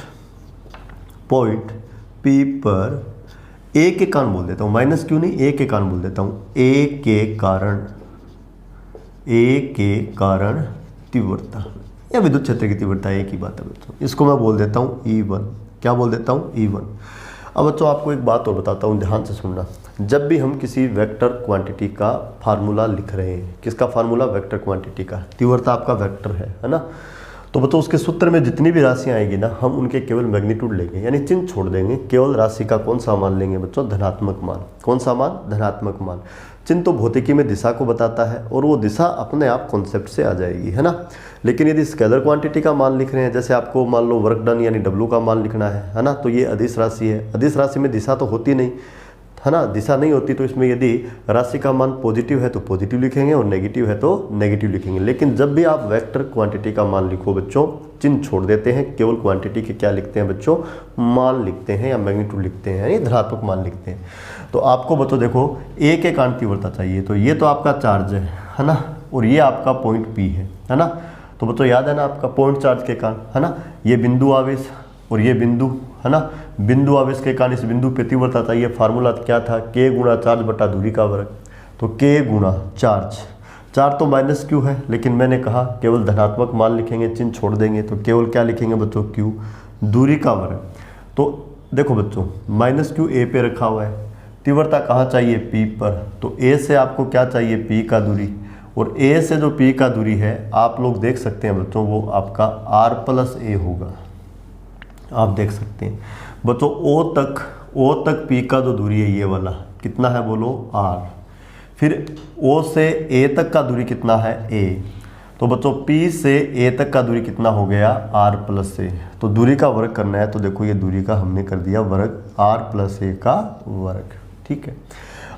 P पर A के कारण बोल देता हूँ, -Q नहीं, A के कारण बोल देता हूँ। A के कारण तीव्रता या विद्युत क्षेत्र की तीव्रता एक ही बात है बच्चों। इसको मैं बोल देता हूँ E1। क्या बोल देता हूँ, E1। अब बच्चों आपको एक बात और बताता हूँ, ध्यान से सुनना। जब भी हम किसी वेक्टर क्वांटिटी का फार्मूला लिख रहे हैं, किसका फार्मूला? वेक्टर क्वांटिटी का। तीव्रता आपका वेक्टर है ना। तो बच्चों उसके सूत्र में जितनी भी राशियाँ आएगी ना, हम उनके केवल मैग्नीट्यूड लेंगे, यानी चिन्ह छोड़ देंगे। केवल राशि का कौन सा मान लेंगे बच्चों? धनात्मक मान। कौन सा मान? धनात्मक मान। चिन्ह तो भौतिकी में दिशा को बताता है और वो दिशा अपने आप कॉन्सेप्ट से आ जाएगी, है ना। लेकिन यदि स्केलर क्वांटिटी का मान लिख रहे हैं, जैसे आपको मान लो वर्क डन यानी W का मान लिखना है ना, तो ये अदिश राशि है। अदिश राशि में दिशा तो होती नहीं, है ना, दिशा नहीं होती। तो इसमें यदि राशि का मान पॉजिटिव है तो पॉजिटिव लिखेंगे और नेगेटिव है तो नेगेटिव लिखेंगे। लेकिन जब भी आप वेक्टर क्वांटिटी का मान लिखो बच्चों, चिन्ह छोड़ देते हैं, केवल क्वांटिटी के क्या लिखते हैं बच्चों? मान लिखते हैं या मैग्नीट्यूड लिखते हैं, यानी धनात्मक मान लिखते हैं। तो आपको बच्चों देखो A के कारण तीव्रता चाहिए, तो ये तो आपका चार्ज है ना, और ये आपका पॉइंट P है ना। तो बच्चों याद है ना आपका पॉइंट चार्ज के कारण, है ना, ये बिंदु आवेश और ये बिंदु, है ना। बिंदु आवेश के कारण इस बिंदु पे तीव्रता चाहिए। फार्मूला क्या था? K गुणा चार्ज बटा दूरी का वर्ग। तो K गुणा चार्ज, चार्ज तो माइनस Q है, लेकिन मैंने कहा केवल धनात्मक मान लिखेंगे, चिन्ह छोड़ देंगे, तो केवल क्या लिखेंगे बच्चों? Q, दूरी का वर्ग। तो देखो बच्चों माइनस Q A पे रखा हुआ है, तीव्रता कहाँ चाहिए? P पर। तो A से आपको क्या चाहिए? P का दूरी, और A से जो P का दूरी है आप लोग देख सकते हैं बच्चों, वो आपका R प्लस A होगा। आप देख सकते हैं बच्चों O तक P का जो दूरी है ये वाला कितना है बोलो? R। फिर O से A तक का दूरी कितना है? A। तो बच्चों P से A तक का दूरी कितना हो गया? R plus A। तो दूरी का वर्ग करना है, तो देखो ये दूरी का हमने कर दिया वर्ग, R प्लस A का वर्ग। ठीक है,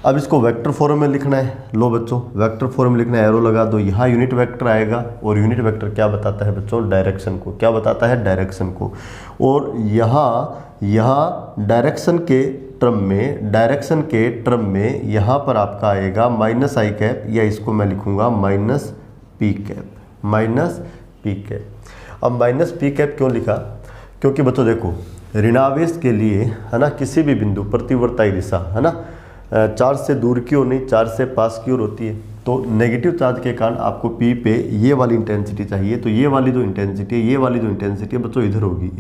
अब इसको वेक्टर फॉर्म में लिखना है। लो बच्चों वेक्टर फॉर्म में लिखना है, एरो लगा दो। यहाँ यूनिट वेक्टर आएगा, और यूनिट वेक्टर क्या बताता है बच्चों? डायरेक्शन को। क्या बताता है? डायरेक्शन को। और यहाँ डायरेक्शन के टर्म में यहाँ पर आपका आएगा माइनस आई कैप, या इसको मैं लिखूंगा माइनस पी कैप। अब माइनस पी कैप क्यों लिखा? क्योंकि बच्चों देखो ऋणावेश के लिए, है ना, किसी भी बिंदु पर तीव्रताई दिशा, है ना, चार्ज से दूर की ओर नहीं, चार्ज से पास की ओर होती है। तो नेगेटिव चार्ज के कारण आपको P पे ये वाली इंटेंसिटी चाहिए। तो ये वाली जो इंटेंसिटी है बच्चों इधर होगी।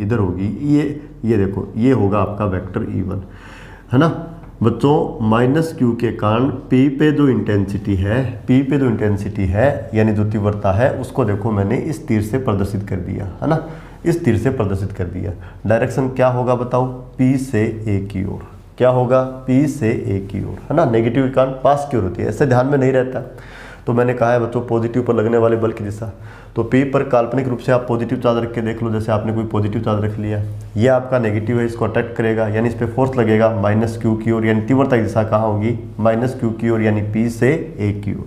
ये देखो ये होगा आपका वेक्टर E1, है ना बच्चों। माइनस Q के कारण P पे जो इंटेंसिटी है यानी जो तीव्रता है, उसको देखो मैंने इस तीर से प्रदर्शित कर दिया, है ना, इस तीर से प्रदर्शित कर दिया। डायरेक्शन क्या होगा बताओ? P से A की ओर। क्या होगा? P से A की ओर, है ना। नेगेटिव के कारण पास की ओर होती है, ऐसे ध्यान में नहीं रहता। तो मैंने कहा है बच्चों पॉजिटिव पर लगने वाले बल की दिशा। तो P पर काल्पनिक रूप से आप पॉजिटिव चार्ज रख के देख लो। जैसे आपने कोई पॉजिटिव चार्ज रख लिया, ये आपका नेगेटिव है, इसको अट्रैक्ट करेगा, यानी इस पर फोर्स लगेगा माइनस Q की ओर, यानी तीव्रता की दिशा कहाँ होगी? माइनस Q की ओर, यानी P से A की ओर।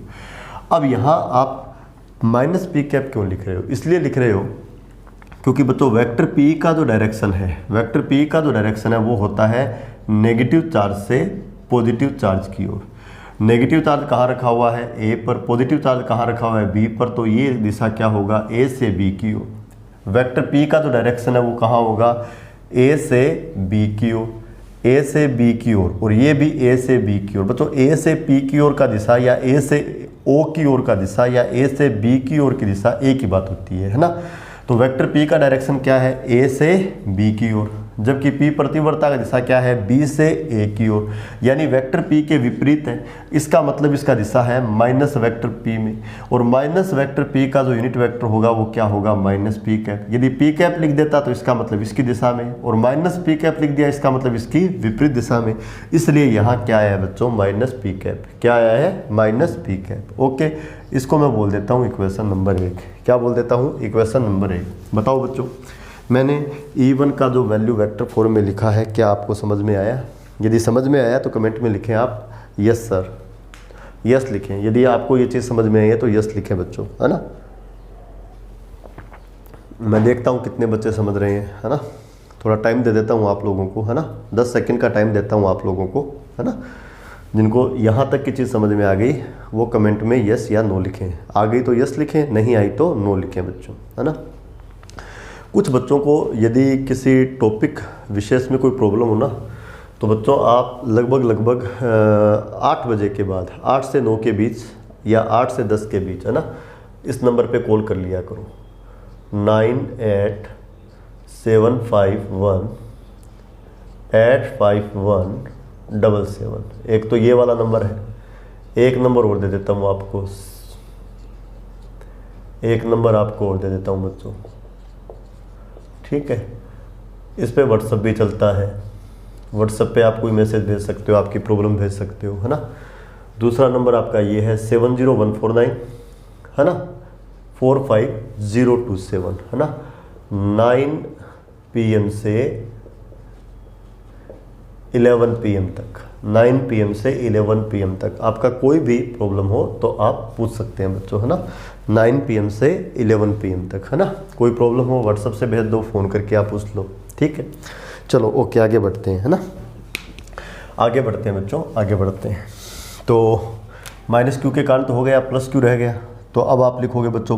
अब यहाँ आप माइनस पी कैप क्यों लिख रहे हो? इसलिए लिख रहे हो क्योंकि बच्चों वेक्टर P का जो डायरेक्शन है वो होता है नेगेटिव चार्ज से पॉजिटिव चार्ज की ओर। नेगेटिव चार्ज कहाँ रखा हुआ है? A पर। पॉजिटिव चार्ज कहाँ रखा हुआ है? B पर। तो ये दिशा क्या होगा? A से B की ओर। वेक्टर P का जो डायरेक्शन है वो कहाँ होगा? A से B की ओर, और ये भी A से B की ओर। बच्चों A से P की ओर का दिशा, या A से O की ओर का दिशा, या A से B की ओर की दिशा एक ही बात होती है ना। तो वेक्टर P का डायरेक्शन क्या है? A से B की ओर, जबकि P प्रतिवर्ता का दिशा क्या है? B से A की ओर, यानी वेक्टर P के विपरीत है। इसका मतलब इसका दिशा है माइनस वेक्टर P में, और माइनस वेक्टर P का जो यूनिट वेक्टर होगा वो क्या होगा? Minus P cap. यदि पी कैप लिख देता तो इसका मतलब इसकी दिशा में, और माइनस पी कैप लिख दिया इसका मतलब इसकी विपरीत दिशा में। इसलिए यहाँ क्या आया है बच्चों? Minus P cap. क्या आया है? Minus P cap. ओके, इसको मैं बोल देता हूँ इक्वेशन नंबर 1। क्या बोल देता हूँ? Equation number 1। बताओ बच्चों मैंने E1 का जो वैल्यू वेक्टर फॉर्म में लिखा है, क्या आपको समझ में आया? यदि समझ में आया तो कमेंट में लिखें आप यस सर, यस लिखें। यदि आपको ये चीज़ समझ में आई है तो यस लिखें बच्चों, है ना। मैं देखता हूँ कितने बच्चे समझ रहे हैं, है ना। थोड़ा टाइम दे देता हूँ आप लोगों को, है ना, 10 सेकंड का टाइम देता हूँ आप लोगों को, है ना। जिनको यहाँ तक की चीज़ समझ में आ गई वो कमेंट में यस या नो लिखें। आ गई तो यस लिखें, नहीं आई तो नो लिखें बच्चों, है ना। कुछ बच्चों को यदि किसी टॉपिक विशेष में कोई प्रॉब्लम हो ना, तो बच्चों आप लगभग 8 बजे के बाद, 8 से 9 के बीच या 8 से 10 के बीच, है ना, इस नंबर पे कॉल कर लिया करो 98751 85177। एक तो ये वाला नंबर है, एक नंबर और दे देता हूँ आपको, एक नंबर आपको और दे देता हूँ बच्चों, ठीक है। इस पे व्हाट्सएप भी चलता है, व्हाट्सएप पे आप कोई मैसेज भेज सकते हो, आपकी प्रॉब्लम भेज सकते हो, है ना। दूसरा नंबर आपका ये है 70149, है ना, 45027, है ना। 9 PM से 11 PM तक, 9 PM से 11 PM तक आपका कोई भी प्रॉब्लम हो तो आप पूछ सकते हैं बच्चों, है ना। 9 PM से 11 PM तक, है ना। कोई प्रॉब्लम हो व्हाट्सएप से भेज दो, फ़ोन करके आप पूछ लो, ठीक है। चलो ओके, आगे बढ़ते हैं, है ना। आगे बढ़ते हैं बच्चों, आगे बढ़ते हैं। तो माइनस क्यू के कारण तो हो गया, प्लस क्यू रह गया। तो अब आप लिखोगे बच्चों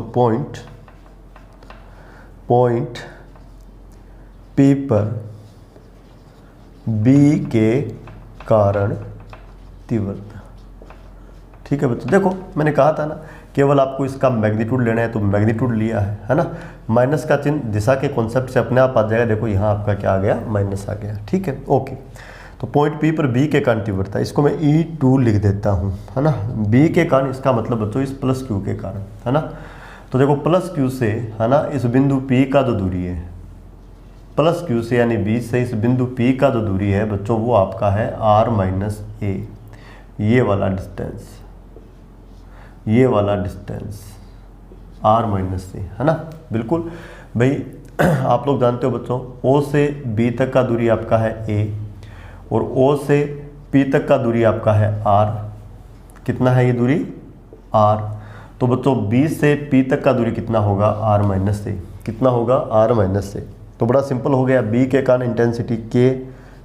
पॉइंट पी पर बी के कारण तीव्रता, ठीक है बच्चों। देखो मैंने कहा था ना, केवल आपको इसका मैग्नीट्यूड लेना है तो मैग्नीट्यूड लिया है ना। माइनस का चिन्ह दिशा के कॉन्सेप्ट से अपने आप आ जाएगा। देखो यहाँ आपका क्या आ गया, माइनस आ गया, ठीक है, ओके। तो पॉइंट पी पर बी के कारण तीव्रता, इसको मैं E2 लिख देता हूँ, है ना। बी के कारण, इसका मतलब बच्चों इस प्लस क्यू के कारण, है ना। तो देखो प्लस क्यू से, है ना, इस बिंदु P का जो दूरी है, प्लस क्यू से यानी बी से इस बिंदु P का जो दूरी है बच्चों, वो आपका है R-A, ये वाला डिस्टेंस, ये वाला डिस्टेंस R-A, है ना। बिल्कुल भाई आप लोग जानते हो बच्चों, O से B तक का दूरी आपका है A और O से P तक का दूरी आपका है R। कितना है ये दूरी, R। तो बच्चों B से P तक का दूरी कितना होगा, R-A, कितना होगा, R-A। तो बड़ा सिंपल हो गया। B के कारण इंटेंसिटी K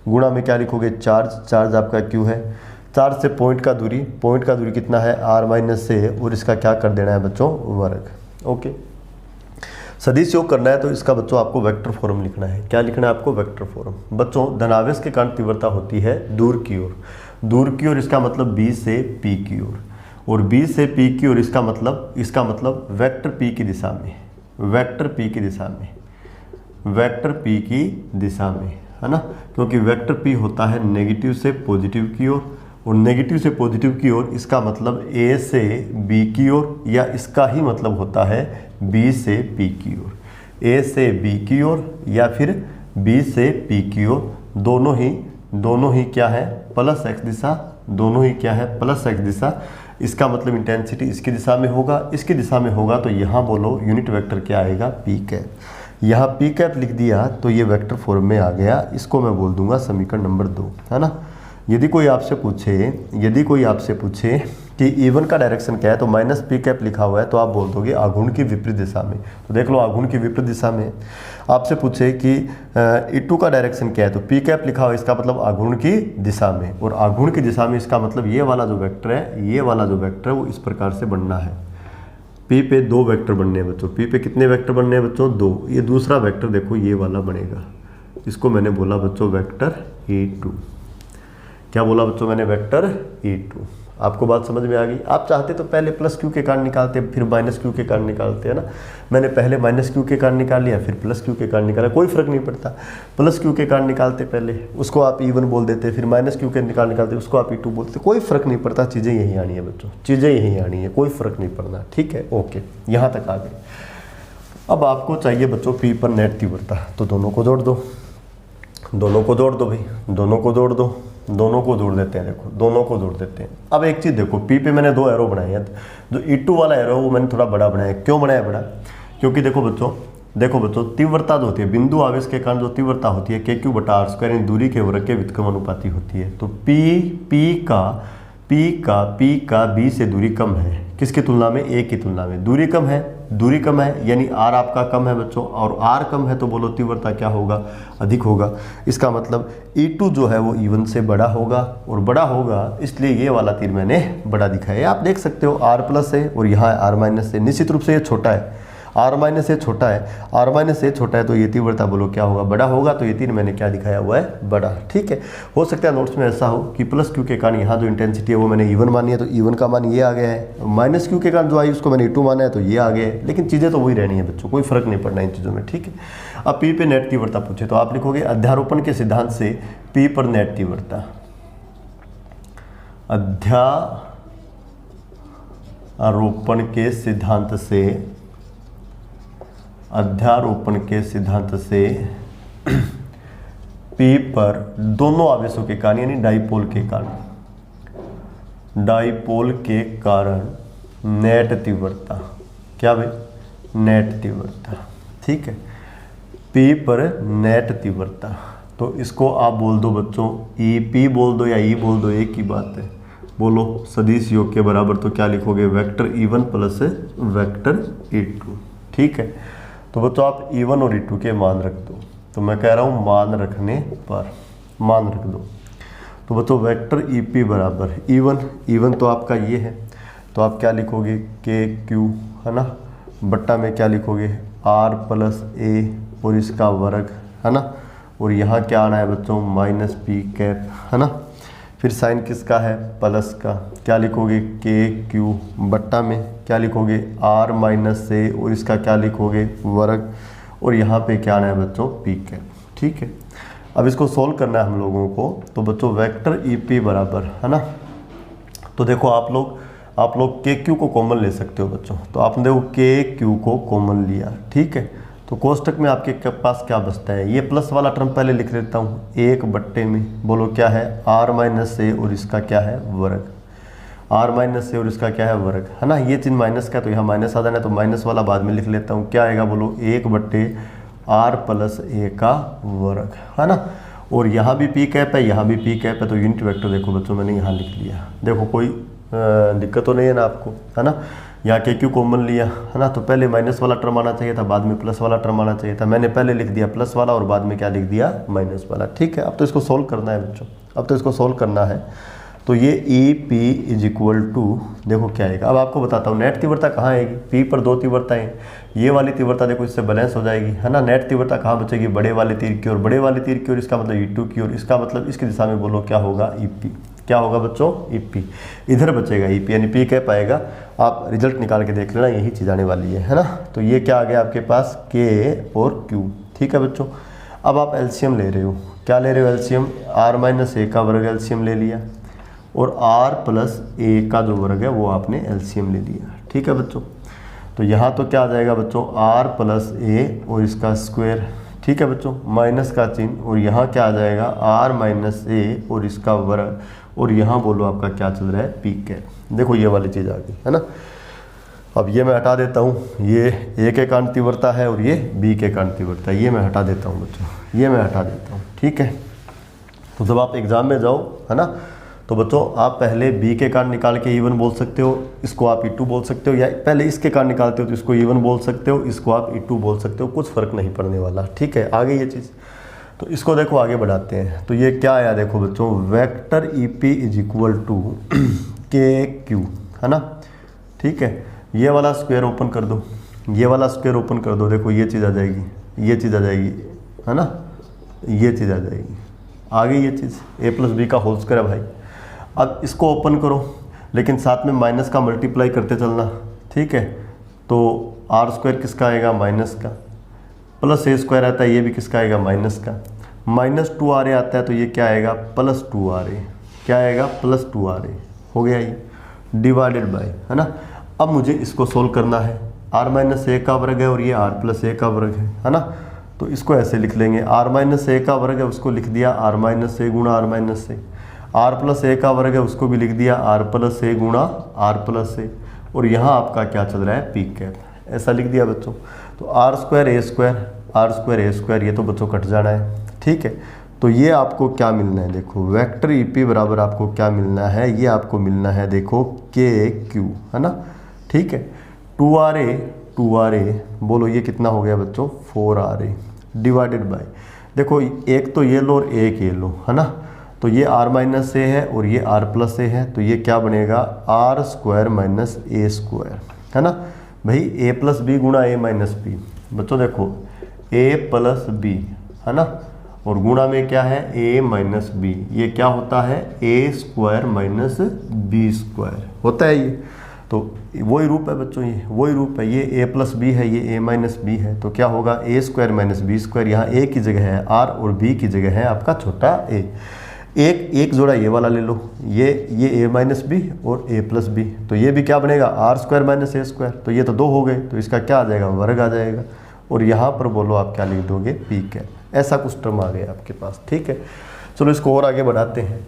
गुणा में क्या लिखोगे, चार्ज, चार्ज आपका Q है। चार्ज से पॉइंट का दूरी, पॉइंट का दूरी कितना है, R- और इसका क्या कर देना है बच्चों, वर्ग, ओके। सदिश योग करना है तो इसका बच्चों आपको वेक्टर फॉर्म लिखना है। क्या लिखना है आपको, वेक्टर फॉर्म। बच्चों धनावेश के कारण तीव्रता होती है दूर की ओर, दूर की ओर, इसका मतलब B से P की ओर, और B से P की ओर इसका मतलब वेक्टर P की दिशा में, वेक्टर P की दिशा में, वेक्टर P की दिशा में, है ना। क्योंकि वेक्टर P होता है नेगेटिव से पॉजिटिव की ओर, और नेगेटिव से पॉजिटिव की ओर इसका मतलब A से B की ओर, या इसका ही मतलब होता है B से P की ओर, A से B की ओर या फिर B से P की ओर, दोनों ही क्या है, प्लस x दिशा, दोनों ही क्या है, प्लस x दिशा। इसका मतलब इंटेंसिटी इसकी दिशा में होगा, इसकी दिशा में होगा, तो यहाँ बोलो यूनिट वेक्टर क्या आएगा, पी कैप। यहाँ पी कैप लिख दिया तो ये वेक्टर फॉर्म में आ गया। इसको मैं बोल दूंगा समीकरण नंबर 2, है ना। यदि कोई आपसे पूछे कि E1 का डायरेक्शन क्या है, तो माइनस पी कैप लिखा हुआ है, तो आप बोल दोगे आघूर्ण की विपरीत दिशा में। तो देख लो आघूर्ण की विपरीत दिशा में। आपसे पूछे कि E2 का डायरेक्शन क्या है, तो पी कैप लिखा हुआ है, इसका मतलब आघूर्ण की दिशा में, और आघूर्ण की दिशा में इसका मतलब ये वाला जो वेक्टर है, ये वाला जो वेक्टर है वो इस प्रकार से बनना है। पी पे 2 वेक्टर बनने हैं बच्चों। पी पे कितने वेक्टर बनने हैं बच्चों, 2। ये दूसरा वेक्टर देखो ये वाला बनेगा, इसको मैंने बोला बच्चों वेक्टर E2। क्या बोला बच्चों मैंने, वेक्टर E2। आपको बात समझ में आ गई। आप चाहते तो पहले प्लस क्यू के कारण निकालते, फिर माइनस क्यू के कारण निकालते, है ना। मैंने पहले माइनस क्यू के कारण निकाल लिया, फिर प्लस क्यू के कारण निकाला, कोई फर्क नहीं पड़ता। प्लस क्यू के कारण निकालते पहले, उसको आप E1 बोल देते, फिर माइनस क्यू के निकालते, उसको आप E2 बोलते, कोई फर्क नहीं पड़ता। चीज़ें यही आनी है बच्चों, चीज़ें यही आनी है, कोई फर्क नहीं पड़ना, ठीक है, ओके। यहाँ तक आ गए। अब आपको चाहिए बच्चों पी पर नेट तीव्रता, तो दोनों को जोड़ दो, दोनों को जोड़ दो भाई, दोनों को जोड़ दो, दोनों को जोड़ देते हैं। देखो दोनों को जोड़ देते हैं। अब एक चीज़ देखो, पी पे मैंने 2 एरो बनाए हैं। जो E2 वाला एरो वो मैंने थोड़ा बड़ा बनाया। क्यों बनाया बड़ा, क्योंकि देखो बच्चों तीव्रता जो होती है, बिंदु आवेश के कारण जो तीव्रता होती है KQ/R² यानी दूरी के वर्ग के व्युत्क्रम अनुपाती होती है। तो P का B से दूरी कम है, किसकी तुलना में, A की तुलना में। दूरी कम है यानी R आपका कम है बच्चों, और R कम है तो बोलो तीव्रता क्या होगा, अधिक होगा। इसका मतलब E2 जो है वो E1 से बड़ा होगा, और बड़ा होगा इसलिए ये वाला तीर मैंने बड़ा दिखाया है। आप देख सकते हो R+ है और यहाँ R- है। निश्चित रूप से ये छोटा है। आर माइनस ए छोटा है, आर माइनस ए छोटा है तो ये तीव्रता बोलो क्या होगा, बड़ा होगा। तो ये 3 मैंने क्या दिखाया हुआ है, बड़ा। ठीक है, हो सकता है नोट्स में ऐसा हो कि प्लस क्यू के कारण यहाँ जो इंटेंसिटी है वो मैंने E1 मानी है तो E1 का मान ये आ गया है, माइनस क्यू के कारण जो आई उसको मैंने E2 माना है तो ये आ गया है। लेकिन चीज़ें तो वही रहनी है बच्चों, कोई फर्क नहीं पड़ना इन चीज़ों में। ठीक है, अब पी पे नेट तीव्रता पूछे तो आप लिखोगे अध्यारोपण के सिद्धांत से पी पर नेट तीव्रता, अध्यारोपण के सिद्धांत से, अध्यारोपण के सिद्धांत से पी पर दोनों आवेशों के कारण यानी डाइपोल के कारण, डाइपोल के कारण नेट तीव्रता, क्या भाई, नेट तीव्रता। ठीक है, पी पर नेट तीव्रता, तो इसको आप बोल दो बच्चों ई पी बोल दो या ई बोल दो, एक ही बात है। बोलो सदिश योग के बराबर, तो क्या लिखोगे, vector E1 plus vector E2। ठीक है, तो बच्चों आप E1 और E2 के मान रख दो, तो मैं कह रहा हूँ मान रखने पर मान रख दो। तो बच्चों वेक्टर EP बराबर E1 तो आपका ये है, तो आप क्या लिखोगे KQ, है ना, बट्टा में क्या लिखोगे R प्लस A और इसका वर्ग, है ना, और यहाँ क्या आना है बच्चों माइनस P कैप, है ना। फिर साइन किसका है, प्लस का, क्या लिखोगे KQ बट्टा में क्या लिखोगे R माइनस A और इसका क्या लिखोगे वर्ग, और यहाँ पे क्या आना है बच्चों P कैप। ठीक है, अब इसको सोल्व करना है हम लोगों को। तो बच्चों वेक्टर EP बराबर, है ना, तो देखो आप लोग KQ को कॉमन ले सकते हो बच्चों, तो आपने देखो KQ को कॉमन लिया। ठीक है, तो कोष्टक में आपके पास क्या बचता है, ये प्लस वाला टर्म पहले लिख लेता हूँ, 1 बट्टे में बोलो क्या है R माइनस A और इसका क्या है वर्ग, R माइनस A और इसका क्या है वर्ग, है ना। ये चिन्ह माइनस का तो यहाँ माइनस आ जाना है, तो माइनस वाला बाद में लिख लेता हूँ, क्या आएगा बोलो 1 बट्टे R प्लस A का वर्ग, है ना। और यहाँ भी P कैप है, यहाँ भी P कैप है, तो यूनिट वेक्टर देखो बच्चों मैंने यहाँ लिख लिया। देखो कोई दिक्कत तो नहीं है ना आपको, है ना। यहाँ KQ कॉमन लिया, है ना, तो पहले माइनस वाला टर्म आना चाहिए था, बाद में प्लस वाला टर्म आना चाहिए था। मैंने पहले लिख दिया प्लस वाला और बाद में क्या लिख दिया माइनस वाला। ठीक है, अब तो इसको सोल्व करना है बच्चों, अब तो इसको सोल्व करना है। तो ये EP इज इक्वल टू, देखो क्या आएगा, अब आपको बताता हूँ नेट तीव्रता कहाँ आएगी, P पर 2 तीव्रताएं, ये वाली तीव्रता देखो इससे बैलेंस हो जाएगी, है ना। नेट तीव्रता कहाँ बचेगी, बड़े वाले तीर की ओर, बड़े वाले तीर की ओर, इसका मतलब E2 की ओर, इसका मतलब इसकी दिशा में बोलो क्या होगा EP, क्या होगा बच्चों EP, इधर बचेगा EP यानी P कैप आएगा। आप रिजल्ट निकाल के देख लेना, यही चीज़ आने वाली है ना। तो ये क्या आ गया आपके पास K और Q। ठीक है बच्चों, अब आप LCM ले रहे हो, क्या ले रहे हो LCM, R माइनस A का वर्ग LCM ले लिया और R प्लस A का जो वर्ग है वो आपने LCM ले लिया। ठीक है बच्चों, तो यहाँ तो क्या आ जाएगा बच्चों R प्लस A और इसका स्क्वायर, ठीक है बच्चों, माइनस का चिन्ह, और यहाँ क्या आ जाएगा R माइनस A और इसका वर्ग, और यहाँ बोलो आपका क्या चल रहा है P कैप। देखो ये वाली चीज़ आ गई, है ना। अब ये मैं हटा देता हूँ, ये A के कारण तीव्रता है और ये B के कारण तीव्रता है, ये मैं हटा देता हूँ बच्चों, ये मैं हटा देता हूँ। ठीक है, तो जब आप एग्ज़ाम में जाओ, है ना, तो बच्चों आप पहले B के कारण निकाल के E1 बोल सकते हो, इसको आप E2 बोल सकते हो, या पहले इसके कारण निकालते हो तो इसको E1 बोल सकते हो, इसको आप E2 बोल सकते हो, कुछ फ़र्क नहीं पड़ने वाला। ठीक है, आगे ये चीज़, तो इसको देखो आगे बढ़ाते हैं। तो ये क्या आया देखो बच्चों, vector EP is equal to KQ, है ना। ठीक है, ये वाला स्क्वायर ओपन कर दो, ये वाला स्क्वायर ओपन कर दो, देखो ये चीज़ आ जाएगी, ये चीज़ आ जाएगी, है ना, ये चीज़ आ जाएगी, आगे ये चीज़ A प्लस B का होल स्क्वायर है भाई। अब इसको ओपन करो, लेकिन साथ में माइनस का मल्टीप्लाई करते चलना। ठीक है, तो R स्क्वायर किसका आएगा माइनस का, प्लस A स्क्वायर आता है, ये भी किसका आएगा माइनस का, माइनस 2RA आता है, तो ये क्या आएगा प्लस 2RA, क्या आएगा प्लस 2RA, हो गया ये डिवाइडेड बाय, है ना। अब मुझे इसको सोल्व करना है, R माइनस A का वर्ग है और ये R प्लस A का वर्ग है ना। तो इसको ऐसे लिख लेंगे, R माइनस A का वर्ग है उसको लिख दिया R माइनस A गुणा R minus A, R plus A का वर्ग है उसको भी लिख दिया R प्लस A गुणा R प्लस A, और यहाँ आपका क्या चल रहा है P कैप, ऐसा लिख दिया बच्चों। तो R स्क्वायर A स्क्वायर, ये तो बच्चों कट जाना है। ठीक है, तो ये आपको क्या मिलना है, देखो वेक्टर EP बराबर आपको क्या मिलना है, ये आपको मिलना है देखो KQ, है ना। ठीक है, 2RA बोलो ये कितना हो गया बच्चों 4RA डिवाइडेड बाय, देखो एक तो ये लो और एक ये लो, है ना। तो ये R माइनस A है और ये R प्लस A है, तो ये क्या बनेगा R square minus A square, है ना। भाई ए प्लस बी गुणा ए माइनस बी। बच्चों देखो ए प्लस बी है ना, और गुणा में क्या है ए माइनस बी, ये क्या होता है ए स्क्वायर माइनस बी स्क्वायर होता है ये। तो वही रूप है बच्चों, ये वही रूप है, ये ए प्लस बी है, ये ए माइनस बी है, तो क्या होगा ए स्क्वायर माइनस बी स्क्वायर। यहाँ ए की जगह है आर और बी की जगह है आपका छोटा ए। एक जोड़ा ये वाला ले लो, ये ए माइनस बी और ए प्लस बी, तो ये भी क्या बनेगा R square minus A square, तो ये तो 2 हो गए, तो इसका क्या आ जाएगा वर्ग आ जाएगा। और यहाँ पर बोलो आप क्या लिख दोगे पी कैप, ऐसा कुछ टर्म आ गया आपके पास। ठीक है, चलो इसको और आगे बढ़ाते हैं,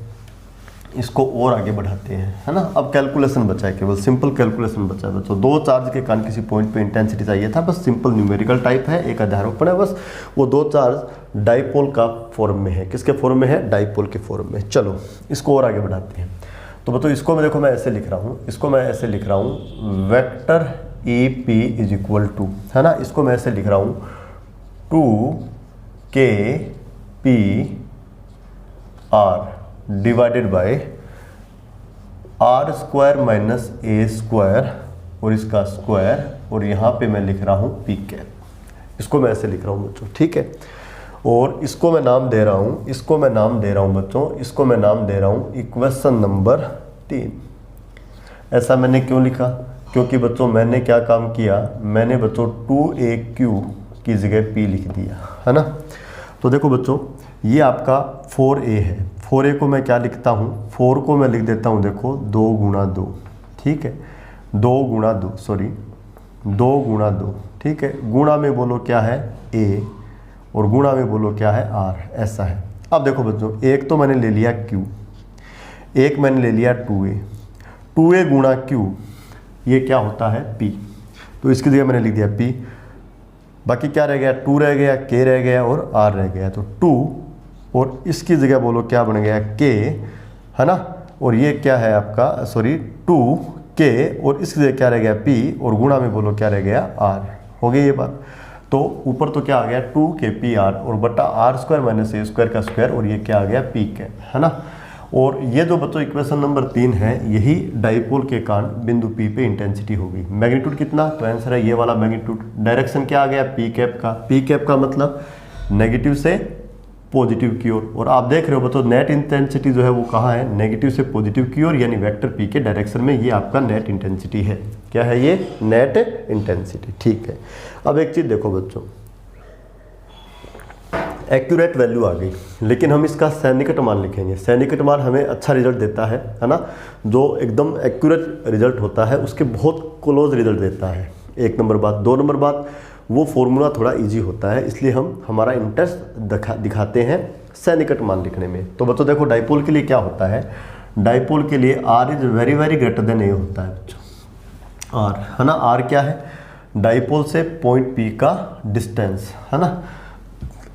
इसको और आगे बढ़ाते हैं, है ना। अब कैलकुलेशन बचा है, केवल सिंपल कैलकुलेशन बचा है बच्चों। 2 चार्ज के कारण किसी पॉइंट पे इंटेंसिटी चाहिए था, बस सिंपल न्यूमेरिकल टाइप है, एक अध्यारोपण है बस। वो 2 चार्ज डाइपोल का फॉर्म में है, किसके फॉर्म में है डाइपोल के फॉर्म में। चलो इसको और आगे बढ़ाते हैं। तो बताओ इसको मैं देखो मैं ऐसे लिख रहा हूँ, इसको मैं ऐसे लिख रहा हूँ vector E P is equal to, है ना, इसको मैं ऐसे लिख रहा हूँ 2k p r divided by R square minus A square और इसका स्क्वायर, और यहाँ पे मैं लिख रहा हूँ पी कैप, इसको मैं ऐसे लिख रहा हूँ बच्चों। ठीक है, और इसको मैं नाम दे रहा हूँ, इसको मैं नाम दे रहा हूँ बच्चों, इसको मैं नाम दे रहा हूँ इक्वेशन नंबर 3। ऐसा मैंने क्यों लिखा, क्योंकि बच्चों मैंने क्या काम किया, मैंने बच्चों 2aq की जगह p लिख दिया, है ना। तो देखो बच्चों ये आपका 4a है, 4a को मैं क्या लिखता हूँ, 4 को मैं लिख देता हूँ देखो 2 गुणा 2, ठीक है, 2 गुणा 2 सॉरी 2 गुणा 2, ठीक है, गुणा में बोलो क्या है a और गुणा में बोलो क्या है r, ऐसा है। अब देखो बच्चों एक तो मैंने ले लिया q, एक मैंने ले लिया 2a गुणा q, ये क्या होता है p, तो इसकी जगह मैंने लिख दिया p, बाकी क्या रह गया 2 रह गया, k रह गया और r रह गया, तो 2 और इसकी जगह बोलो क्या बन गया k, है ना, और ये क्या है आपका सॉरी 2k और इसकी जगह क्या रह गया p और गुणा में बोलो क्या रह गया r, हो गई ये बात। तो ऊपर तो क्या आ गया 2kpr और बटा R square minus A square का स्क्वायर, और ये क्या आ गया p कैप, है ना। और ये जो बच्चों इक्वेशन नंबर 3 है, यही डाइपोल के कारण बिंदु P पे इंटेंसिटी होगी। मैग्नीट्यूड कितना, तो आंसर है ये वाला मैग्नीट्यूड। डायरेक्शन क्या आ गया P कैप का, P कैप का मतलब नेगेटिव से पॉजिटिव की ओर, और आप देख रहे हो बच्चों नेट इंटेंसिटी जो है वो कहाँ है, नेगेटिव से पॉजिटिव की ओर, यानी वेक्टर P के डायरेक्शन में, ये आपका नेट इंटेंसिटी है। क्या है ये नेट इंटेंसिटी, ठीक है। अब एक चीज़ देखो बच्चों, एक्यूरेट वैल्यू आ गई, लेकिन हम इसका सैनिकट मान लिखेंगे। सैनिकट मान हमें अच्छा रिजल्ट देता है ना, जो एकदम एक्यूरेट रिजल्ट होता है उसके बहुत क्लोज रिजल्ट देता है, 1 नंबर बात। 2 नंबर बात, वो फॉर्मूला थोड़ा इजी होता है, इसलिए हम हमारा इंटरेस्ट दिखाते हैं सैनिकट मान लिखने में। तो बच्चों देखो डाइपोल के लिए क्या होता है, डाइपोल के लिए r is very very greater then a होता है बच्चों, r, है ना। r क्या है, डाइपोल से पॉइंट P का डिस्टेंस, है ना।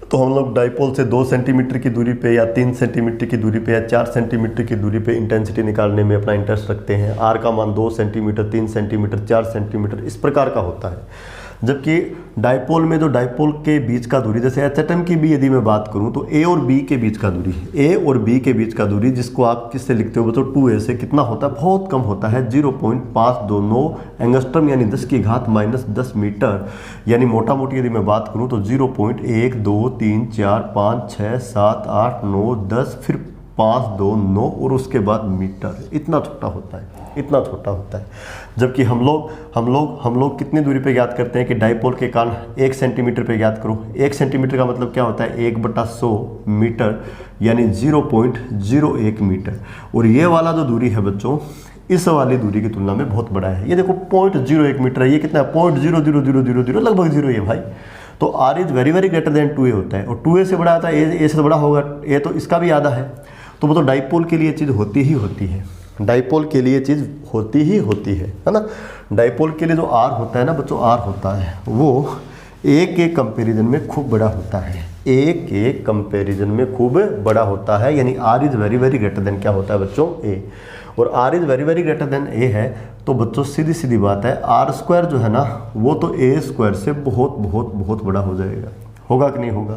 तो हम लोग डाइपोल से 2 सेंटीमीटर की दूरी पे या 3 सेंटीमीटर की दूरी पे या 4 सेंटीमीटर की दूरी पे इंटेंसिटी निकालने में अपना इंटरेस्ट रखते हैं। आर का मान 2 सेंटीमीटर, 3 सेंटीमीटर, 4 सेंटीमीटर इस प्रकार का होता है। जबकि डाइपोल में जो डाइपोल के बीच का दूरी, जैसे एटम की भी यदि मैं बात करूं तो ए और बी के बीच का दूरी, ए और बी के बीच का दूरी जिसको आप किससे लिखते हो तो 2a से कितना होता है, बहुत कम होता है, 0.529 एंगस्ट्रम यानी 10 की घात माइनस 10 मीटर। यानी मोटा मोटी यदि मैं बात करूं तो 0.1 2 3 4 5 6 7 8 9 10 फिर 5 2 9 और उसके बाद मीटर, इतना छोटा होता है, इतना छोटा होता है। जबकि हम लोग कितनी दूरी पे ज्ञात करते हैं कि डाइपोल के कारण 1 सेंटीमीटर पे ज्ञात करो। 1 सेंटीमीटर का मतलब क्या होता है 1/100 मीटर, यानी 0.01 मीटर। और ये वाला जो दूरी है बच्चों इस वाली दूरी की तुलना में बहुत बड़ा है। ये देखो 0.01 मीटर है, ये कितना है 0.00000 लगभग 0 है भाई। तो R is very very greater than 2a होता है, और 2a से बड़ा आता है ए से तो बड़ा होगा, ए तो इसका भी आधा है। तो वो तो डाइपोल के लिए चीज़ होती ही होती है, डाइपोल के लिए चीज़ होती ही होती है ना। डाइपोल के लिए जो आर होता है ना बच्चों, आर होता है वो ए के कंपैरिजन में खूब बड़ा होता है, ए के कंपैरिजन में खूब बड़ा होता है। यानी R is very very greater than क्या होता है बच्चों ए, और R is very very greater than A है तो बच्चों सीधी सीधी बात है आर स्क्वायर जो है ना वो तो ए स्क्वायर से बहुत बहुत बहुत बड़ा हो जाएगा। होगा कि नहीं होगा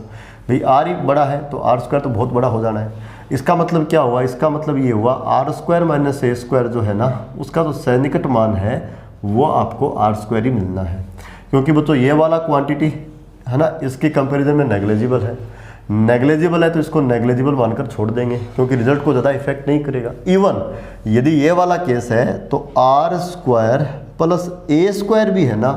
भाई, आर ही बड़ा है तो आर स्क्वायर तो बहुत बड़ा हो जाना है। इसका मतलब क्या हुआ, इसका मतलब ये हुआ R square minus A square जो है ना उसका जो सैनिकट मान है वो आपको आर स्क्वायर ही मिलना है, क्योंकि बच्चों ये वाला क्वांटिटी है ना इसके कंपैरिजन में नेग्लेजिबल है। नेग्लेजिबल है तो इसको नेग्लेजिबल मानकर छोड़ देंगे, क्योंकि रिजल्ट को ज़्यादा इफेक्ट नहीं करेगा। इवन यदि ये वाला केस है तो R square plus A square भी है ना,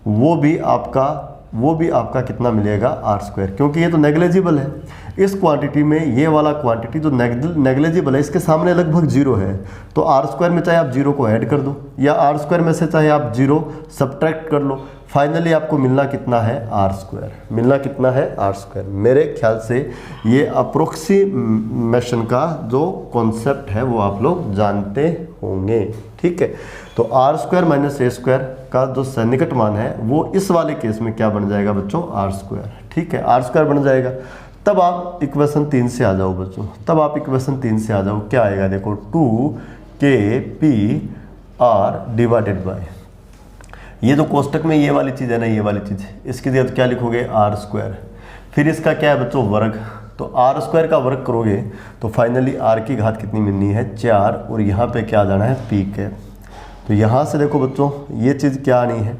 वो भी आपका कितना मिलेगा, आर स्क्वायर, क्योंकि ये तो नेग्लेजिबल है। इस क्वांटिटी में ये वाला क्वांटिटी जो नेग्लेजिबल है इसके सामने लगभग जीरो है, तो आर स्क्वायर में चाहे आप जीरो को ऐड कर दो या आर स्क्वायर में से चाहे आप जीरो सब्ट्रैक्ट कर लो, फाइनली आपको मिलना कितना है, आर स्क्वायर। मिलना कितना है, आर स्क्वायर। मेरे ख्याल से ये अप्रोक्सीमेशन का जो कॉन्सेप्ट है वो आप लोग जानते होंगे, ठीक है। तो R square minus A square का जो सन्निकट मान है वो इस वाले केस में क्या बन जाएगा बच्चों, आर स्क्वायर, ठीक है, आर स्क्वायर बन जाएगा। तब आप इक्वेशन 3 से आ जाओ बच्चों, तब आप इक्वेशन 3 से आ जाओ, क्या आएगा देखो, 2kp r डिवाइडेड बाय, ये जो कोष्टक में ये वाली चीज़ है ना, ये वाली चीज़, इसकी जगह क्या लिखोगे, आर स्क्वायर, फिर इसका क्या है बच्चों, वर्ग, तो आर स्क्वायर का वर्ग करोगे तो फाइनली आर की घात कितनी मिलनी है, 4, और यहाँ पे क्या जाना है, पी कैप। तो यहाँ से देखो बच्चों ये चीज़ क्या आनी है,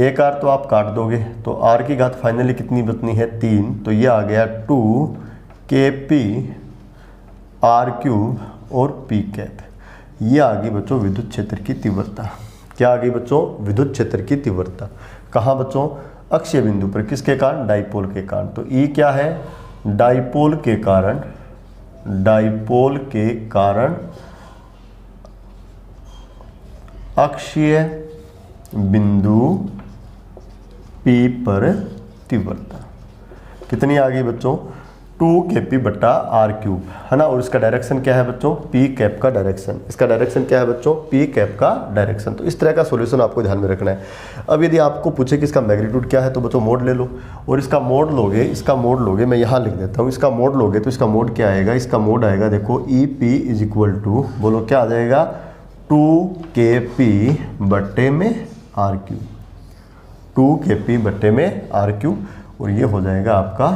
एक आर तो आप काट दोगे तो आर की घात फाइनली कितनी बचनी है, 3, तो ये आ गया 2kp r क्यूब और पी कैप। ये आ गई बच्चों विद्युत क्षेत्र की तीव्रता। क्या आ गई बच्चों, विद्युत क्षेत्र की तीव्रता। कहाँ बच्चों, अक्षीय बिंदु पर, किसके कारण, डाइपोल के कारण। तो ई क्या है, डाइपोल के कारण, डाइपोल के कारण अक्षीय बिंदु P पर तीव्रता कितनी आ गई बच्चों, 2kp बटा आर क्यूब, है ना। और इसका डायरेक्शन क्या है बच्चों, पी कैप का डायरेक्शन। इसका डायरेक्शन क्या है बच्चों, पी कैप का डायरेक्शन। तो इस तरह का सॉल्यूशन आपको ध्यान में रखना है। अब यदि आपको पूछे कि इसका मैग्नीट्यूड क्या है तो बच्चों मोड ले लो, और इसका मोड लोगे, इसका मोड लोगे, मैं यहाँ लिख देता हूँ, इसका मोड लोगे तो इसका मोड क्या आएगा, इसका मोड आएगा देखो, E P is equal to, बोलो क्या आ जाएगा, 2kp बट्टे में आर क्यूब, 2kp बट्टे में आर क्यूब, और ये हो जाएगा आपका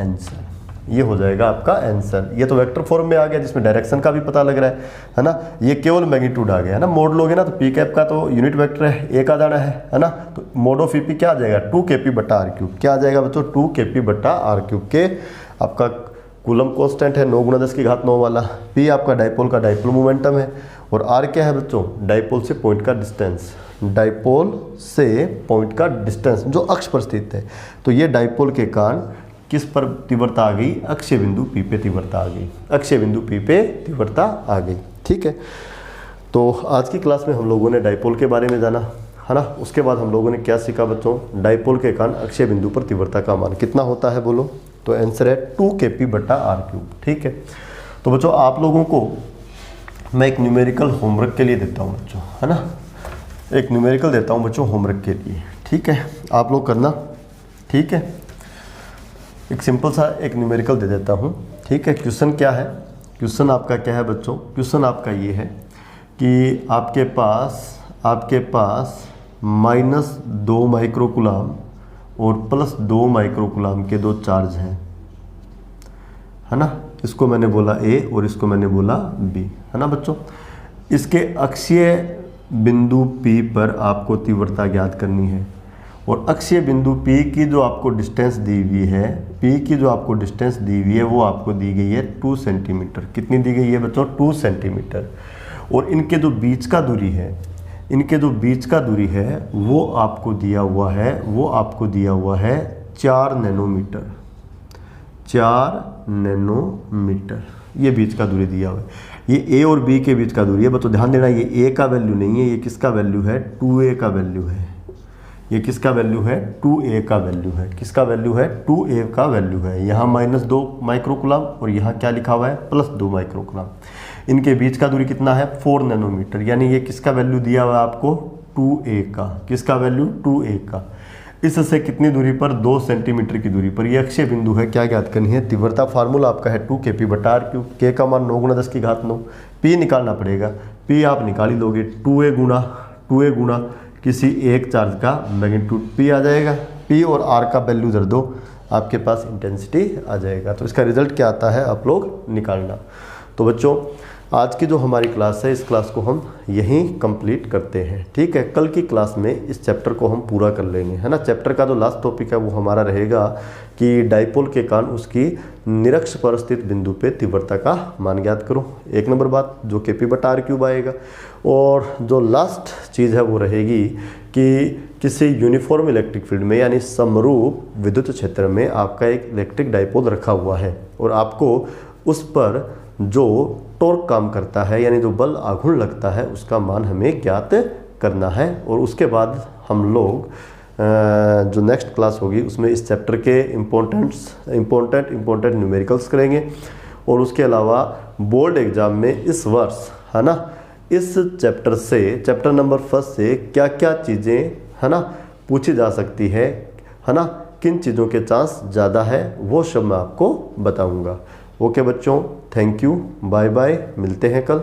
आंसर, ये हो जाएगा आपका आंसर। ये तो वेक्टर फॉर्म में आ गया जिसमें डायरेक्शन का भी पता लग रहा है ना। ये केवल मैग्नीट्यूड आ गया है ना। मोड लोगे ना तो पी कैप का तो यूनिट वेक्टर है, एक आ जाना है ना। तो मोड ऑफ ईपी क्या आ जाएगा, 2kp बट्टा आर क्यूब। क्या आ जाएगा बच्चों, 2kp बट्टा आर क्यूब के आपका कूलम कांस्टेंट है 9 × 10 की घात 9 वाला, पी आपका डाइपोल का डाइपोल मोमेंटम है, और आर क्या है बच्चों, डाइपोल से पॉइंट का डिस्टेंस, डाइपोल से पॉइंट का डिस्टेंस जो अक्ष पर स्थित है। तो ये डाइपोल के कारण किस पर तीव्रता आ गई, अक्षीय बिंदु पी पे तीव्रता आ गई, अक्षीय बिंदु पी पे तीव्रता आ गई, ठीक है। तो आज की क्लास में हम लोगों ने डाइपोल के बारे में जाना, है ना। उसके बाद हम लोगों ने क्या सीखा बच्चों, डाइपोल के कारण अक्षीय बिंदु पर तीव्रता का मान कितना होता है, बोलो। तो आंसर है 2kp बटा आर क्यूब, ठीक है। तो बच्चों आप लोगों को मैं एक न्यूमेरिकल होमवर्क के लिए देता हूँ बच्चों, है ना, एक न्यूमेरिकल देता हूँ बच्चों होमवर्क के लिए, ठीक है। आप लोग करना, ठीक है। एक सिंपल सा एक न्यूमेरिकल दे देता हूँ, ठीक है। क्वेश्चन क्या है, क्वेश्चन आपका क्या है बच्चों, क्वेश्चन आपका ये है कि आपके पास -2 माइक्रोकुलाम और +2 माइक्रोकुलाम के 2 चार्ज हैं, है ना। इसको मैंने बोला A और इसको मैंने बोला B, है ना बच्चों। इसके अक्षीय बिंदु P पर आपको तीव्रता ज्ञात करनी है, और अक्षीय बिंदु P की जो आपको डिस्टेंस दी हुई है, P की जो आपको डिस्टेंस दी हुई है वो आपको दी गई है 2 सेंटीमीटर। कितनी दी गई है बच्चों, 2 सेंटीमीटर। और इनके जो बीच का दूरी है, इनके जो बीच का दूरी है वो आपको दिया हुआ है, वो आपको दिया हुआ है 4 नैनोमीटर, 4 नैनोमीटर ये बीच का दूरी दिया हुआ है। ये A और B के बीच का दूरी है, बच्चों ध्यान देना, ये A का वैल्यू नहीं है, ये किसका वैल्यू है, 2A का वैल्यू है। ये किसका वैल्यू है, 2A का वैल्यू है। किसका वैल्यू है, 2A का वैल्यू है। यहाँ -2 माइक्रोकुलाम और यहाँ क्या लिखा हुआ है, +2 माइक्रोकुलाम। इनके बीच का दूरी कितना है, 4 नैनोमीटर, यानी ये किसका वैल्यू दिया हुआ है आपको, 2A का। किसका वैल्यू, 2A का। इससे कितनी दूरी पर, 2 सेंटीमीटर की दूरी पर ये अक्षीय बिंदु है, क्या ज्ञात करनी है, तीव्रता। फार्मूला आपका है 2kp बटा आर क्यूब, के का मान 9 × 10 की घात 9, पी निकालना पड़ेगा, पी आप निकाल ही लोगे, 2a गुणा किसी एक चार्ज का मैग्नीट्यूड पी आ जाएगा, पी और आर का वैल्यू धर दो, आपके पास इंटेंसिटी आ जाएगा। तो इसका रिजल्ट क्या आता है आप लोग निकालना। तो बच्चों आज की जो हमारी क्लास है, इस क्लास को हम यहीं कंप्लीट करते हैं। ठीक है, कल की क्लास में इस चैप्टर को हम पूरा कर लेंगे, है ना। चैप्टर का जो लास्ट टॉपिक है वो हमारा रहेगा कि डाइपोल के कारण उसकी निरक्ष पर स्थित बिंदु पे तीव्रता का मान ज्ञात करो। एक नंबर बात जो Kp/r³ आएगा। और जो लास्ट चीज़ है वो रहेगी कि किसी यूनिफॉर्म इलेक्ट्रिक फील्ड में यानी समरूप विद्युत क्षेत्र में आपका एक इलेक्ट्रिक डाइपोल रखा हुआ है और आपको उस पर जो टॉर्क काम करता है यानी जो बल आघूर्ण लगता है उसका मान हमें ज्ञात करना है। और उसके बाद हम लोग जो नेक्स्ट क्लास होगी उसमें इस चैप्टर के इम्पोर्टेंट न्यूमेरिकल्स करेंगे। और उसके अलावा बोर्ड एग्जाम में इस वर्ष, है ना, इस चैप्टर से, चैप्टर नंबर 1 से क्या क्या चीज़ें, है ना, पूछी जा सकती है ना, किन चीज़ों के चांस ज़्यादा है वो सब मैं आपको बताऊंगा। ओके बच्चों, थैंक यू, बाय बाय, मिलते हैं कल।